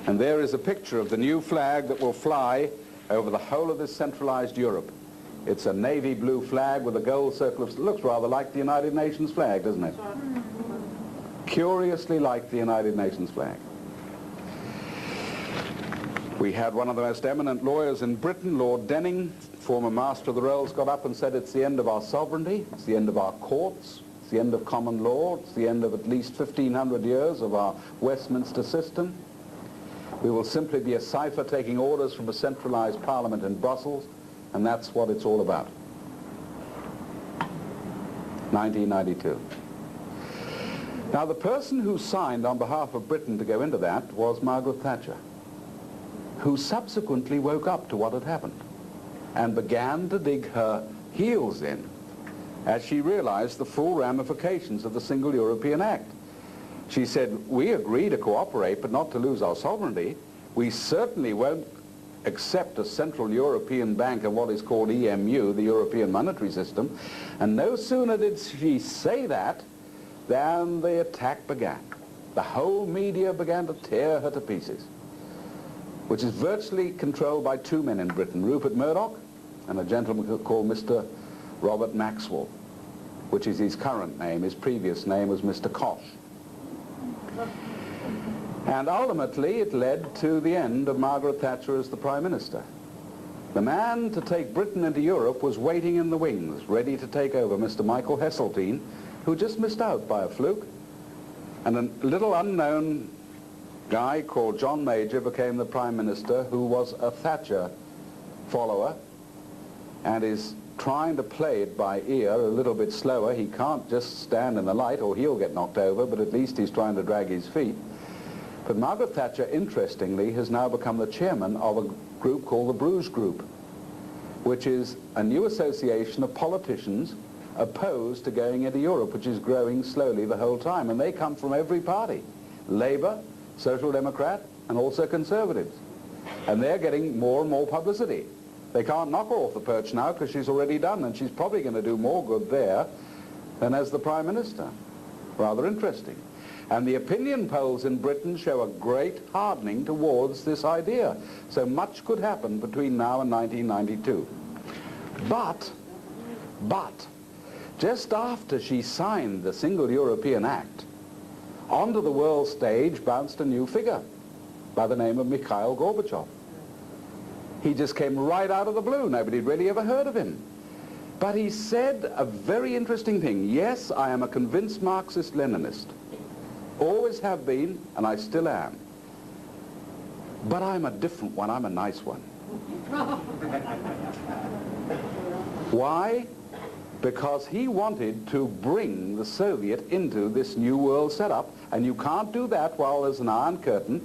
And there is a picture of the new flag that will fly over the whole of this centralized Europe. It's a navy blue flag with a gold circle. It looks rather like the United Nations flag, doesn't it? Curiously like the United Nations flag. We had one of the most eminent lawyers in Britain, Lord Denning, former Master of the Rolls, got up and said it's the end of our sovereignty, it's the end of our courts, it's the end of common law, it's the end of at least 1,500 years of our Westminster system. We will simply be a cipher taking orders from a centralized parliament in Brussels, and that's what it's all about. 1992. Now, the person who signed on behalf of Britain to go into that was Margaret Thatcher, who subsequently woke up to what had happened and began to dig her heels in as she realized the full ramifications of the Single European Act. She said, we agree to cooperate but not to lose our sovereignty. We certainly won't accept a Central European Bank of what is called EMU, the European Monetary System. And no sooner did she say that than the attack began. The whole media began to tear her to pieces, which is virtually controlled by two men in Britain, Rupert Murdoch and a gentleman called Mr. Robert Maxwell, which is his current name. His previous name was Mr. Koch. And ultimately it led to the end of Margaret Thatcher as the Prime Minister. The man to take Britain into Europe was waiting in the wings, ready to take over, Mr. Michael Heseltine, who just missed out by a fluke. And a little unknown guy called John Major became the Prime Minister, who was a Thatcher follower and is trying to play it by ear a little bit slower. He can't just stand in the light or he'll get knocked over, but at least he's trying to drag his feet. But Margaret Thatcher, interestingly, has now become the chairman of a group called the Bruges Group, which is a new association of politicians opposed to going into Europe, which is growing slowly the whole time. And they come from every party, Labour, Social Democrat, and also Conservatives. And they're getting more and more publicity. They can't knock her off the perch now because she's already done, and she's probably going to do more good there than as the Prime Minister. Rather interesting. And the opinion polls in Britain show a great hardening towards this idea. So much could happen between now and 1992. But, just after she signed the Single European Act, onto the world stage bounced a new figure by the name of Mikhail Gorbachev. He just came right out of the blue. Nobody had really ever heard of him. But he said a very interesting thing. Yes, I am a convinced Marxist-Leninist. Always have been, and I still am. But I'm a different one. I'm a nice one. Why? Because he wanted to bring the Soviet into this new world setup, and you can't do that while there's an Iron Curtain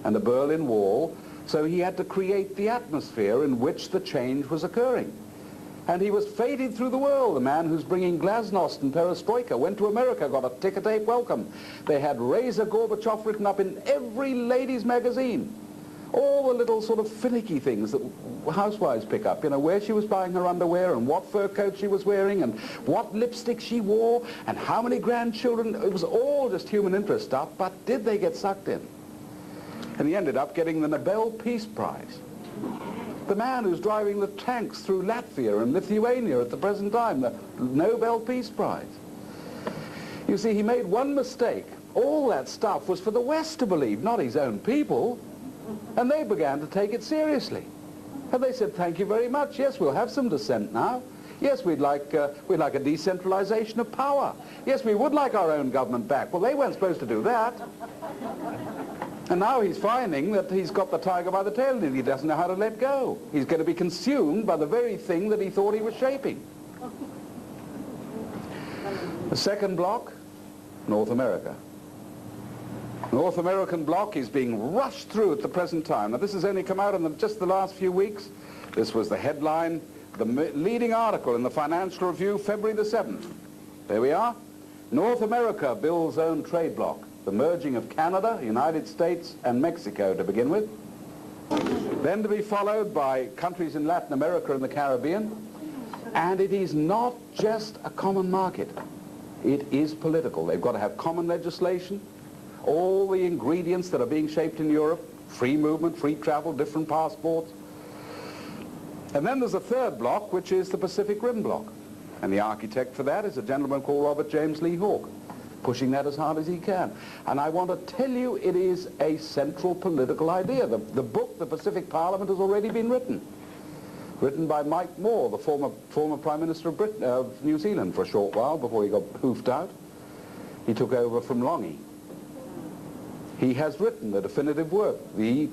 and a Berlin Wall, so he had to create the atmosphere in which the change was occurring. And he was faded through the world. The man who's bringing glasnost and perestroika went to America, got a ticker-tape welcome. They had Razor Gorbachev written up in every ladies' magazine. All the little sort of finicky things that housewives pick up, you know, where she was buying her underwear and what fur coat she was wearing and what lipstick she wore and how many grandchildren. It was all just human interest stuff, but did they get sucked in? And he ended up getting the Nobel Peace Prize. The man who's driving the tanks through Latvia and Lithuania at the present time, the Nobel Peace Prize. You see, he made one mistake. All that stuff was for the West to believe, not his own people. And they began to take it seriously. And they said, thank you very much. Yes, we'll have some dissent now. Yes, we'd like a decentralization of power. Yes, we would like our own government back. Well, they weren't supposed to do that. And now he's finding that he's got the tiger by the tail and he doesn't know how to let go. He's going to be consumed by the very thing that he thought he was shaping. The second block, North America. North American bloc is being rushed through at the present time. Now, this has only come out in just the last few weeks. This was the headline, the leading article in the Financial Review, February the 7th. There we are. North America builds own trade bloc. The merging of Canada, United States, and Mexico to begin with. Then to be followed by countries in Latin America and the Caribbean. And it is not just a common market. It is political. They've got to have common legislation, all the ingredients that are being shaped in Europe, free movement, free travel, different passports. And then there's a third block, which is the Pacific Rim block. And the architect for that is a gentleman called Robert James Lee Hawke, pushing that as hard as he can. And I want to tell you, it is a central political idea. The book, The Pacific Parliament, has already been written by Mike Moore, the former Prime Minister of New Zealand for a short while before he got hoofed out. He took over from Longy. He has written the definitive work, the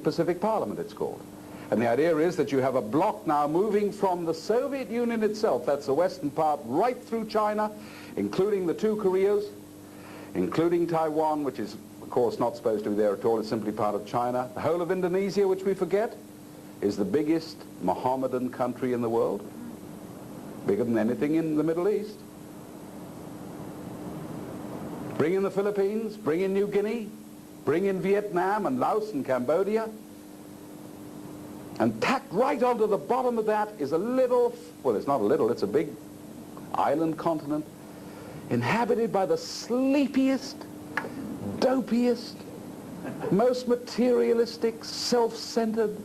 Pacific Parliament, it's called. And the idea is that you have a bloc now moving from the Soviet Union itself, that's the western part, right through China, including the two Koreas, including Taiwan, which is, of course, not supposed to be there at all, it's simply part of China. The whole of Indonesia, which we forget, is the biggest Mohammedan country in the world, bigger than anything in the Middle East. Bring in the Philippines, bring in New Guinea, bring in Vietnam and Laos and Cambodia, and tacked right onto the bottom of that is a little, well, it's not a little, it's a big island continent, inhabited by the sleepiest, dopiest, most materialistic, self-centered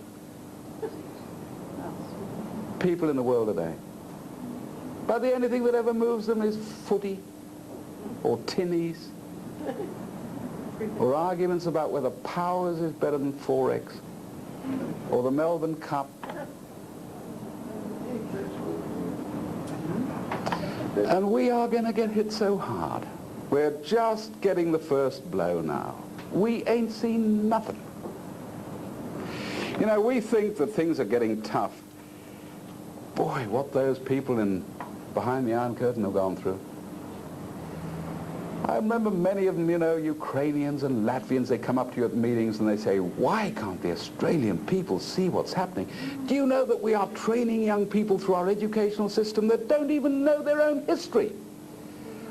people in the world today. But the only thing that ever moves them is footy, or tinnies, or arguments about whether Powers is better than Forex, or the Melbourne Cup. And we are going to get hit so hard. We're just getting the first blow now. We ain't seen nothing. You know, we think that things are getting tough. Boy, what those people behind the Iron Curtain have gone through. I remember many of them, you know, Ukrainians and Latvians, they come up to you at meetings and they say, why can't the Australian people see what's happening? Do you know that we are training young people through our educational system that don't even know their own history?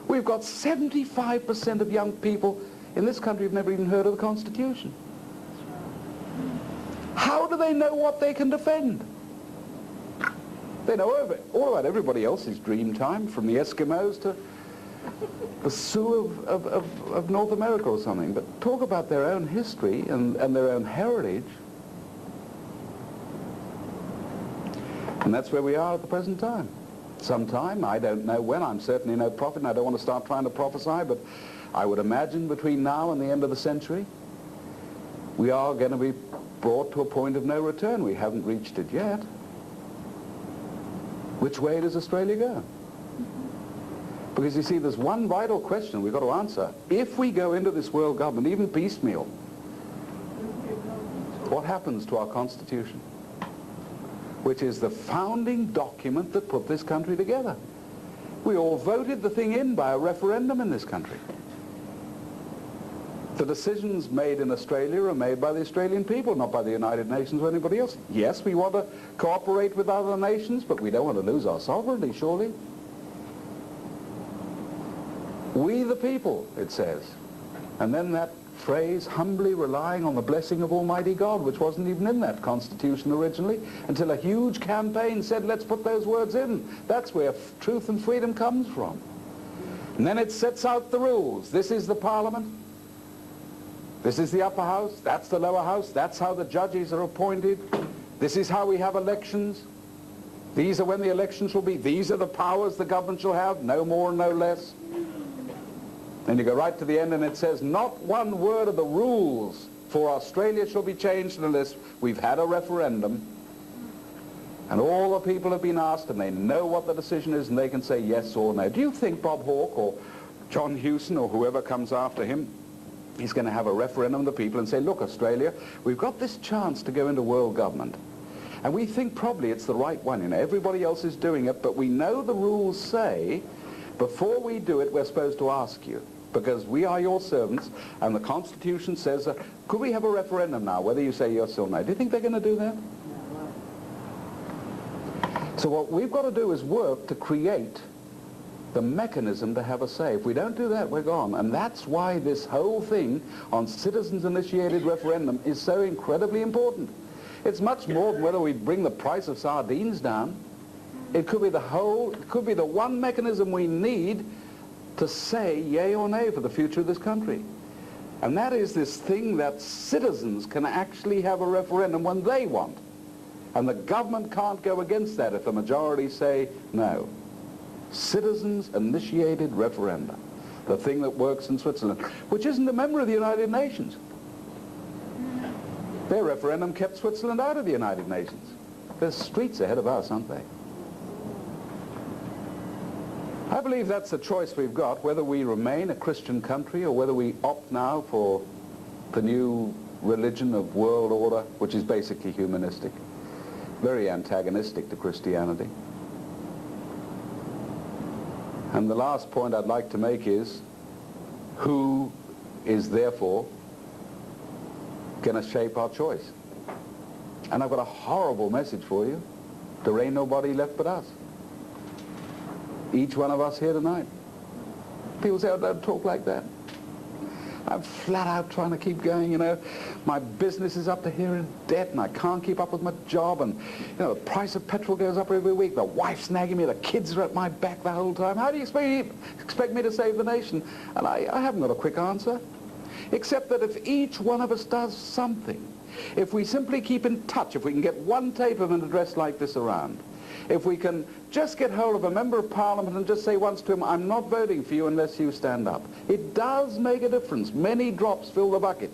We've got 75% of young people in this country who've never even heard of the Constitution. How do they know what they can defend? They know all about everybody else's dream time, from the Eskimos to the Sioux of North America or something, but talk about their own history and their own heritage. And that's where we are at the present time. Sometime, I don't know when, I'm certainly no prophet, and I don't want to start trying to prophesy, but I would imagine between now and the end of the century, we are going to be brought to a point of no return. We haven't reached it yet. Which way does Australia go? Because you see, there's one vital question we've got to answer. If we go into this world government, even piecemeal, what happens to our Constitution? Which is the founding document that put this country together. We all voted the thing in by a referendum in this country. The decisions made in Australia are made by the Australian people, not by the United Nations or anybody else. Yes, we want to cooperate with other nations, but we don't want to lose our sovereignty, surely. We the people, it says. And then that phrase, humbly relying on the blessing of Almighty God, which wasn't even in that Constitution originally, until a huge campaign said, let's put those words in. That's where truth and freedom comes from. And then it sets out the rules. This is the Parliament. This is the upper house. That's the lower house. That's how the judges are appointed. This is how we have elections. These are when the elections will be. These are the powers the government shall have, no more and no less. And you go right to the end and it says, not one word of the rules for Australia shall be changed unless we've had a referendum and all the people have been asked and they know what the decision is and they can say yes or no. Do you think Bob Hawke or John Hewson or whoever comes after him is going to have a referendum of the people and say, look, Australia, we've got this chance to go into world government and we think probably it's the right one. You know, everybody else is doing it, but we know the rules say before we do it, we're supposed to ask you, because we are your servants, and the Constitution says, could we have a referendum now, whether you say yes or no? Do you think they're going to do that? So what we've got to do is work to create the mechanism to have a say. If we don't do that, we're gone. And that's why this whole thing on citizens-initiated referendum is so incredibly important. It's much more than whether we bring the price of sardines down. It could be the one mechanism we need to say yay or nay for the future of this country. And that is this thing that citizens can actually have a referendum when they want. And the government can't go against that if the majority say no. Citizens-initiated referenda, the thing that works in Switzerland, which isn't a member of the United Nations. Their referendum kept Switzerland out of the United Nations. They're streets ahead of us, aren't they? I believe that's the choice we've got, whether we remain a Christian country or whether we opt now for the new religion of world order, which is basically humanistic, very antagonistic to Christianity. And the last point I'd like to make is, who is therefore going to shape our choice? And I've got a horrible message for you. There ain't nobody left but us. Each one of us here tonight. People say, oh, don't talk like that. I'm flat out trying to keep going, you know. My business is up to here in debt and I can't keep up with my job, and, you know, the price of petrol goes up every week. The wife's nagging me, the kids are at my back the whole time. How do you expect me to save the nation? And I haven't got a quick answer, except that if each one of us does something, if we simply keep in touch, if we can get one tape of an address like this around, if we can just get hold of a member of parliament and just say once to him, I'm not voting for you unless you stand up. It does make a difference. Many drops fill the bucket.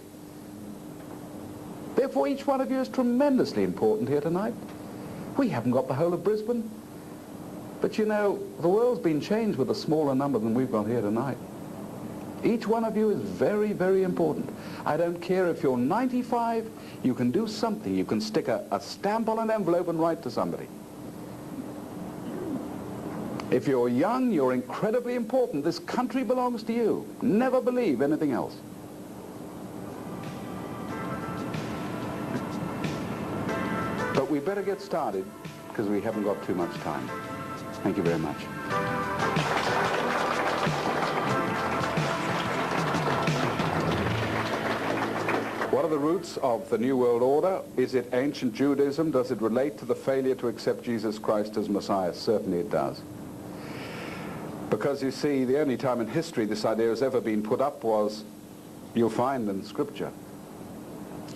Therefore, each one of you is tremendously important here tonight. We haven't got the whole of Brisbane. But you know, the world's been changed with a smaller number than we've got here tonight. Each one of you is very, very important. I don't care if you're 95, you can do something. You can stick a stamp on an envelope and write to somebody. If you're young, you're incredibly important. This country belongs to you. Never believe anything else. But we better get started because we haven't got too much time. Thank you very much. What are the roots of the New World Order? Is it ancient Judaism? Does it relate to the failure to accept Jesus Christ as Messiah? Certainly it does. Because you see, the only time in history this idea has ever been put up was, you'll find in Scripture.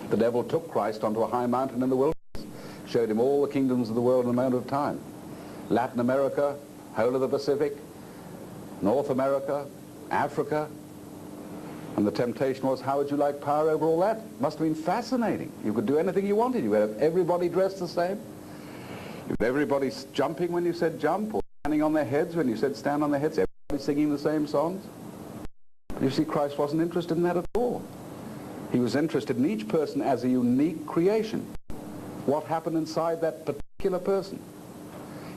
The devil took Christ onto a high mountain in the wilderness, showed him all the kingdoms of the world in a moment of time. Latin America, whole of the Pacific, North America, Africa. And the temptation was, how would you like power over all that? Must have been fascinating. You could do anything you wanted. You would have everybody dressed the same. You had everybody jumping when you said jump, or standing on their heads when you said stand on their heads, everybody singing the same songs. You see, Christ wasn't interested in that at all. He was interested in each person as a unique creation. What happened inside that particular person?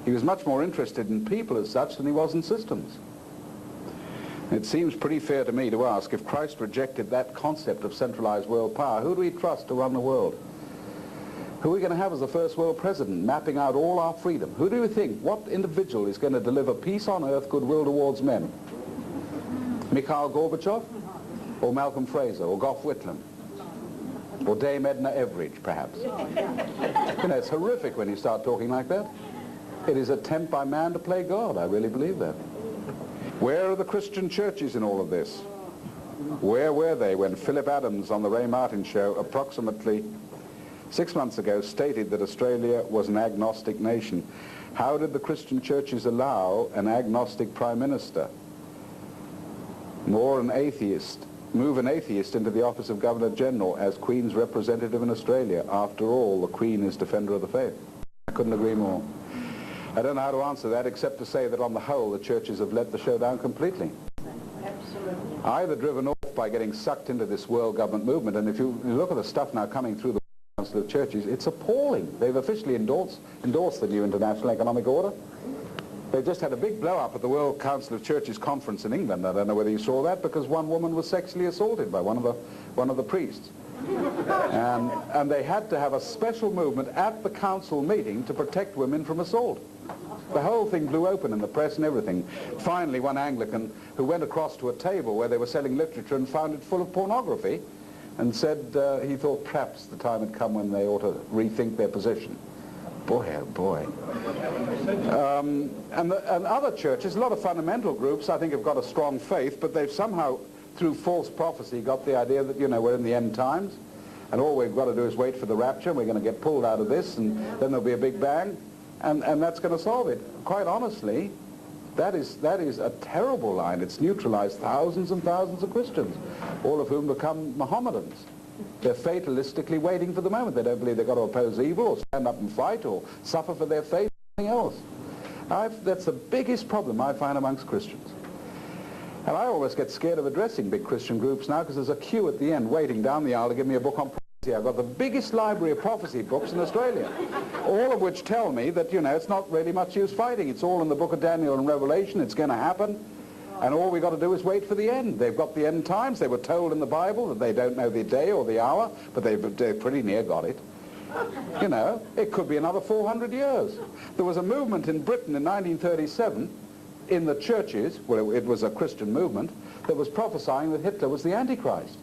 He was much more interested in people as such than he was in systems. It seems pretty fair to me to ask, if Christ rejected that concept of centralized world power, who do we trust to run the world? Who are we going to have as the first world president, mapping out all our freedom? Who do you think, what individual is going to deliver peace on earth, goodwill towards men? Mikhail Gorbachev? Or Malcolm Fraser? Or Gough Whitlam? Or Dame Edna Everage, perhaps? You know, it's horrific when you start talking like that. It is an attempt by man to play God. I really believe that. Where are the Christian churches in all of this? Where were they when Philip Adams on the Ray Martin show approximately 6 months ago stated that Australia was an agnostic nation? How did the Christian churches allow an agnostic prime minister, move an atheist into the office of Governor General as Queen's representative in Australia? After all, the Queen is defender of the faith. I couldn't agree more. I don't know how to answer that except to say that on the whole the churches have let the show down completely. Absolutely. Either driven off by getting sucked into this world government movement, and if you look at the stuff now coming through the Council of Churches, it's appalling. They've officially endorsed the new international economic order. They just had a big blow-up at the World Council of Churches conference in England. I don't know whether you saw that, because one woman was sexually assaulted by one of the priests. And they had to have a special movement at the council meeting to protect women from assault. The whole thing blew open in the press and everything. Finally, one Anglican who went across to a table where they were selling literature and found it full of pornography, and said he thought perhaps the time had come when they ought to rethink their position. boy, oh boy. And other churches, a lot of fundamental groups, I think, have got a strong faith, but they've somehow, through false prophecy, got the idea that, you know, we're in the end times, and all we've got to do is wait for the rapture, and we're going to get pulled out of this, and then there'll be a big bang, and that's going to solve it. Quite honestly, that is a terrible line. It's neutralized thousands and thousands of Christians, all of whom become Mohammedans. They're fatalistically waiting for the moment. They don't believe they've got to oppose evil or stand up and fight or suffer for their faith or anything else. That's the biggest problem I find amongst Christians. And I always get scared of addressing big Christian groups now because there's a queue at the end waiting down the aisle to give me a book on prophecy. I've got the biggest library of prophecy books in Australia, all of which tell me that, you know, it's not really much use fighting. It's all in the book of Daniel and Revelation. It's going to happen. And all we've got to do is wait for the end. They've got the end times. They were told in the Bible that they don't know the day or the hour, but they've pretty near got it. You know, it could be another 400 years. There was a movement in Britain in 1937 in the churches, well, it was a Christian movement, that was prophesying that Hitler was the Antichrist.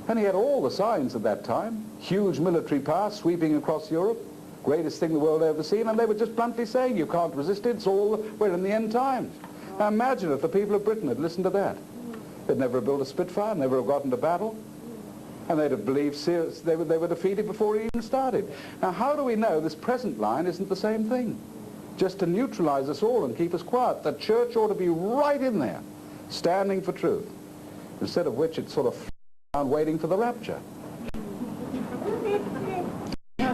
And he had all the signs at that time. Huge military power sweeping across Europe, greatest thing the world had ever seen, and they were just bluntly saying, you can't resist it, we're in the end times. Now imagine if the people of Britain had listened to that. They'd never have built a Spitfire, never have gotten to battle, and they'd have believed they were defeated before it even started. Now how do we know this present line isn't the same thing? Just to neutralize us all and keep us quiet. The church ought to be right in there, standing for truth, instead of which it's sort of around waiting for the rapture.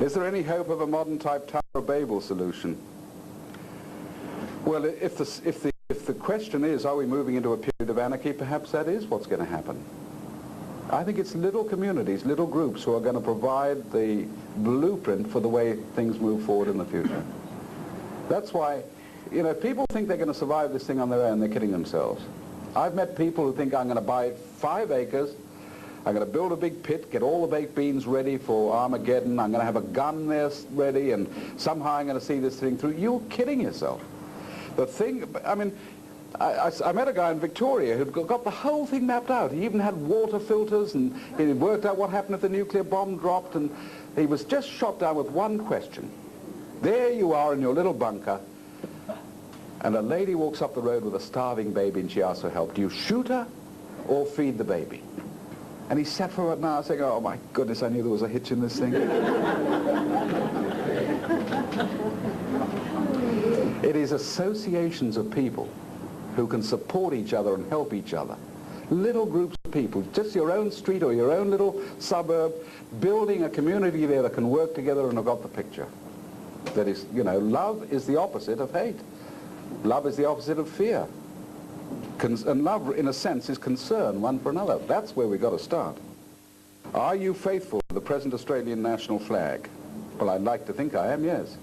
Is there any hope of a modern type Tower of Babel solution? Well, if the question is, are we moving into a period of anarchy, perhaps that is what's going to happen. I think it's little communities, little groups who are going to provide the blueprint for the way things move forward in the future. That's why, you know, people think they're going to survive this thing on their own. They're kidding themselves. I've met people who think I'm going to buy 5 acres, I'm going to build a big pit, get all the baked beans ready for Armageddon, I'm going to have a gun there ready, and somehow I'm going to see this thing through. You're kidding yourself. The thing, I mean, I met a guy in Victoria who'd got the whole thing mapped out. He even had water filters, and he worked out what happened if the nuclear bomb dropped, and he was just shot down with one question. There you are in your little bunker, and a lady walks up the road with a starving baby, and she asks for help. Do you shoot her or feed the baby? And he sat for an hour saying, oh my goodness, I knew there was a hitch in this thing. It is associations of people who can support each other and help each other. Little groups of people, just your own street or your own little suburb, building a community there that can work together and have got the picture. That is, you know, love is the opposite of hate. Love is the opposite of fear. And love, in a sense, is concern one for another. That's where we've got to start. Are you faithful to the present Australian national flag? Well, I'd like to think I am, yes.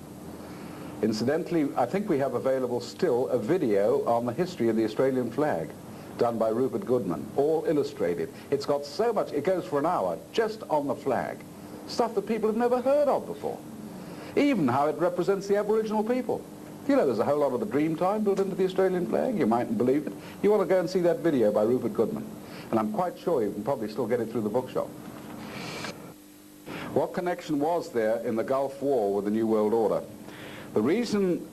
Incidentally, I think we have available still a video on the history of the Australian flag done by Rupert Goodman, all illustrated. It's got so much, it goes for an hour just on the flag. Stuff that people have never heard of before. Even how it represents the Aboriginal people. You know, there's a whole lot of the Dreamtime built into the Australian flag. You mightn't believe it. You want to go and see that video by Rupert Goodman. And I'm quite sure you can probably still get it through the bookshop. What connection was there in the Gulf War with the New World Order? The reason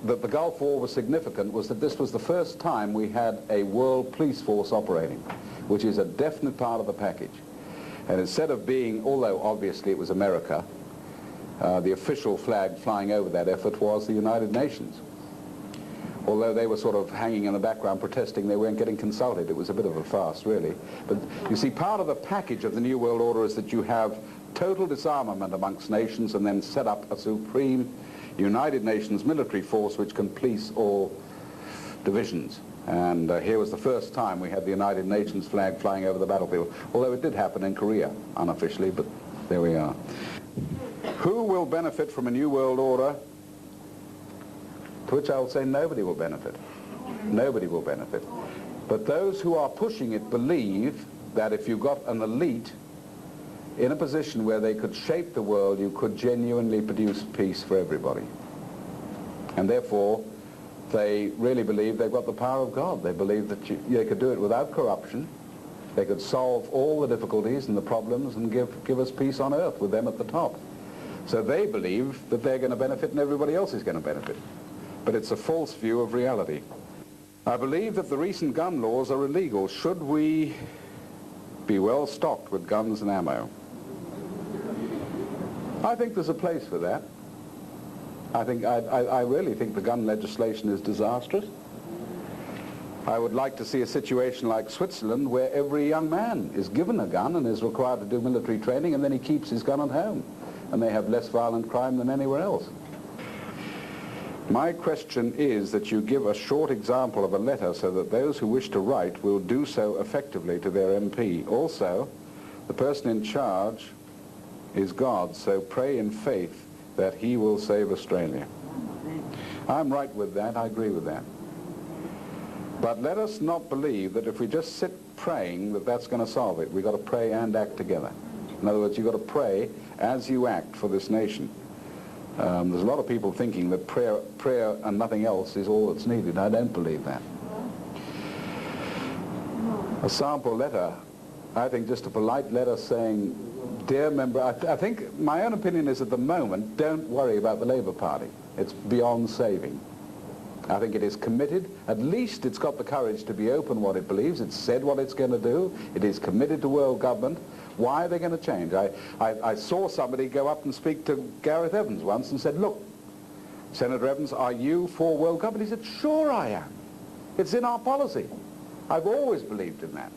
that the Gulf War was significant was that this was the first time we had a world police force operating, which is a definite part of the package. And instead of being, although obviously it was America, the official flag flying over that effort was the United Nations. Although they were sort of hanging in the background protesting, they weren't getting consulted. It was a bit of a farce, really. But you see, part of the package of the New World Order is that you have total disarmament amongst nations and then set up a supreme United Nations military force which can police all divisions. And here was the first time we had the United Nations flag flying over the battlefield, although it did happen in Korea, unofficially, but there we are. Who will benefit from a new world order? To which I will say nobody will benefit. Nobody will benefit. But those who are pushing it believe that if you got an elite in a position where they could shape the world, you could genuinely produce peace for everybody. And therefore, they really believe they've got the power of God. They believe that they could do it without corruption. They could solve all the difficulties and the problems and give us peace on earth with them at the top. So they believe that they're going to benefit and everybody else is going to benefit. But it's a false view of reality. I believe that the recent gun laws are illegal. Should we be well stocked with guns and ammo? I think there's a place for that. I really think the gun legislation is disastrous. I would like to see a situation like Switzerland where every young man is given a gun and is required to do military training, and then he keeps his gun at home, and they have less violent crime than anywhere else. My question is that you give a short example of a letter so that those who wish to write will do so effectively to their MP. Also, the person in charge is God, so pray in faith that he will save Australia. I'm right with that, I agree with that. But let us not believe that if we just sit praying that that's going to solve it. We've got to pray and act together. In other words, you've got to pray as you act for this nation. There's a lot of people thinking that prayer and nothing else is all that's needed. I don't believe that. A sample letter, I think just a polite letter saying, dear member, I think my own opinion is at the moment, don't worry about the Labour Party. It's beyond saving. I think it is committed. At least it's got the courage to be open what it believes. It's said what it's going to do. It is committed to world government. Why are they going to change? I saw somebody go up and speak to Gareth Evans once and said, look, Senator Evans, are you for world government? He said, sure I am. It's in our policy. I've always believed in that.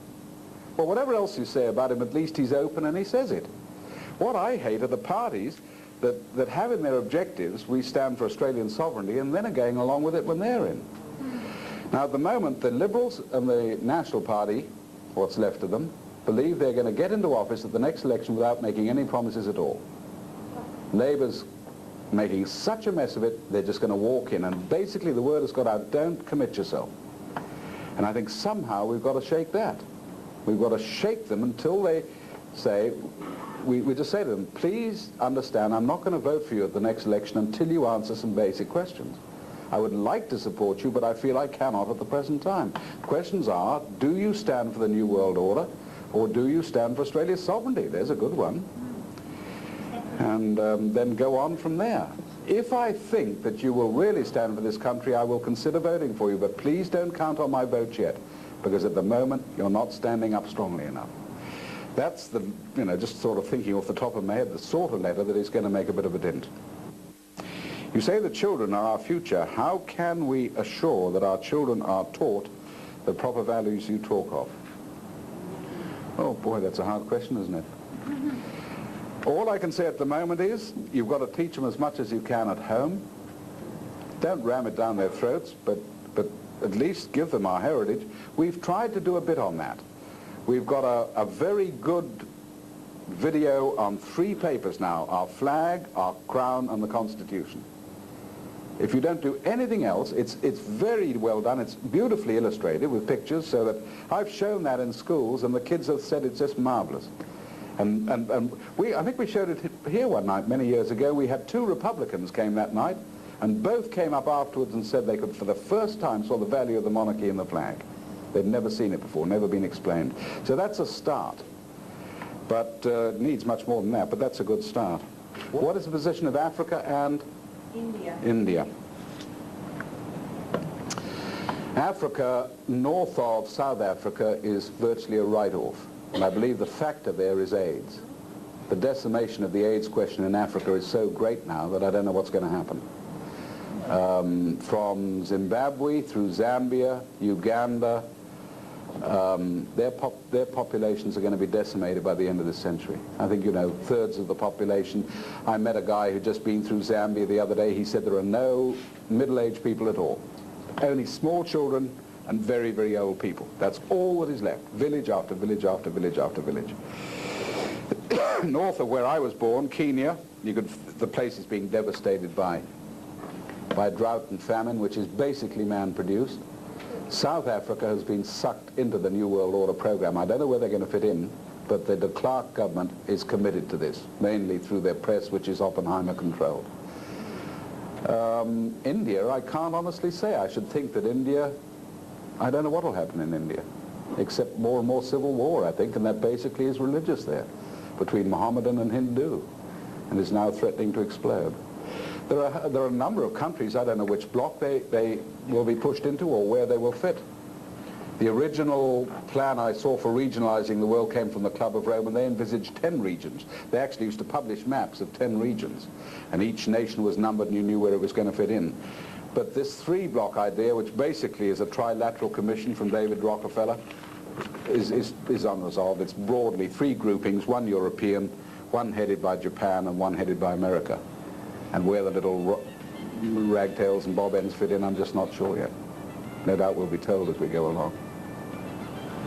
Well, whatever else you say about him, at least he's open and he says it. What I hate are the parties that have in their objectives, we stand for Australian sovereignty, and then are going along with it when they're in. Now, at the moment, the Liberals and the National Party, what's left of them, believe they're going to get into office at the next election without making any promises at all. Labour's making such a mess of it, they're just going to walk in, and basically the word has got out, don't commit yourself. And I think somehow we've got to shake that. We've got to shake them until they say, we just say to them, please understand, I'm not going to vote for you at the next election until you answer some basic questions. I would like to support you, but I feel I cannot at the present time. Questions are, do you stand for the New World Order, or do you stand for Australia's sovereignty? There's a good one. And then go on from there. If I think that you will really stand for this country, I will consider voting for you, but please don't count on my vote yet, because at the moment you're not standing up strongly enough. That's the, just sort of thinking off the top of my head, the sort of letter that is going to make a bit of a dent. You say the children are our future. How can we assure that our children are taught the proper values you talk of? Oh boy, that's a hard question, isn't it? All I can say at the moment is you've got to teach them as much as you can at home. Don't ram it down their throats, but at least give them our heritage. We've tried to do a bit on that. We've got a very good video on 3 papers now, our flag, our crown, and the Constitution. If you don't do anything else, it's very well done. It's beautifully illustrated with pictures, so that I've shown that in schools, and the kids have said it's just marvelous. And I think we showed it here one night many years ago. We had 2 Republicans came that night, and both came up afterwards and said they could, for the first time, saw the value of the monarchy in the flag. They'd never seen it before, never been explained. So that's a start. But it needs much more than that, but that's a good start. What is the position of Africa and India? Africa, north of South Africa, is virtually a write-off. And I believe the factor there is AIDS. The decimation of the AIDS question in Africa is so great now that I don't know what's going to happen. From Zimbabwe through Zambia, Uganda, their populations are going to be decimated by the end of this century. I think, thirds of the population. I met a guy who'd just been through Zambia the other day. He said there are no middle-aged people at all. Only small children and very, very old people. That's all that is left. Village after village after village after village. North of where I was born, Kenya, the place is being devastated by drought and famine, which is basically man-produced. South Africa has been sucked into the New World Order program. I don't know where they're going to fit in, but the de Klerk government is committed to this, mainly through their press, which is Oppenheimer-controlled. India, I can't honestly say. I should think that India, I don't know what will happen in India, except more and more civil war, I think, and that basically is religious there, between Mohammedan and Hindu. and is now threatening to explode. There are a number of countries, I don't know which block they will be pushed into or where they will fit. The original plan I saw for regionalizing the world came from the Club of Rome, and they envisaged 10 regions. They actually used to publish maps of 10 regions, and each nation was numbered and you knew where it was going to fit in. But this 3-block idea, which basically is a trilateral commission from David Rockefeller, is unresolved. It's broadly 3 groupings, 1 European, 1 headed by Japan, and 1 headed by America. And where the little ragtails and bob ends fit in, I'm just not sure yet. No doubt we'll be told as we go along.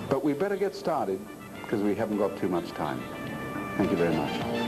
But we better get started, because we haven't got too much time. Thank you very much.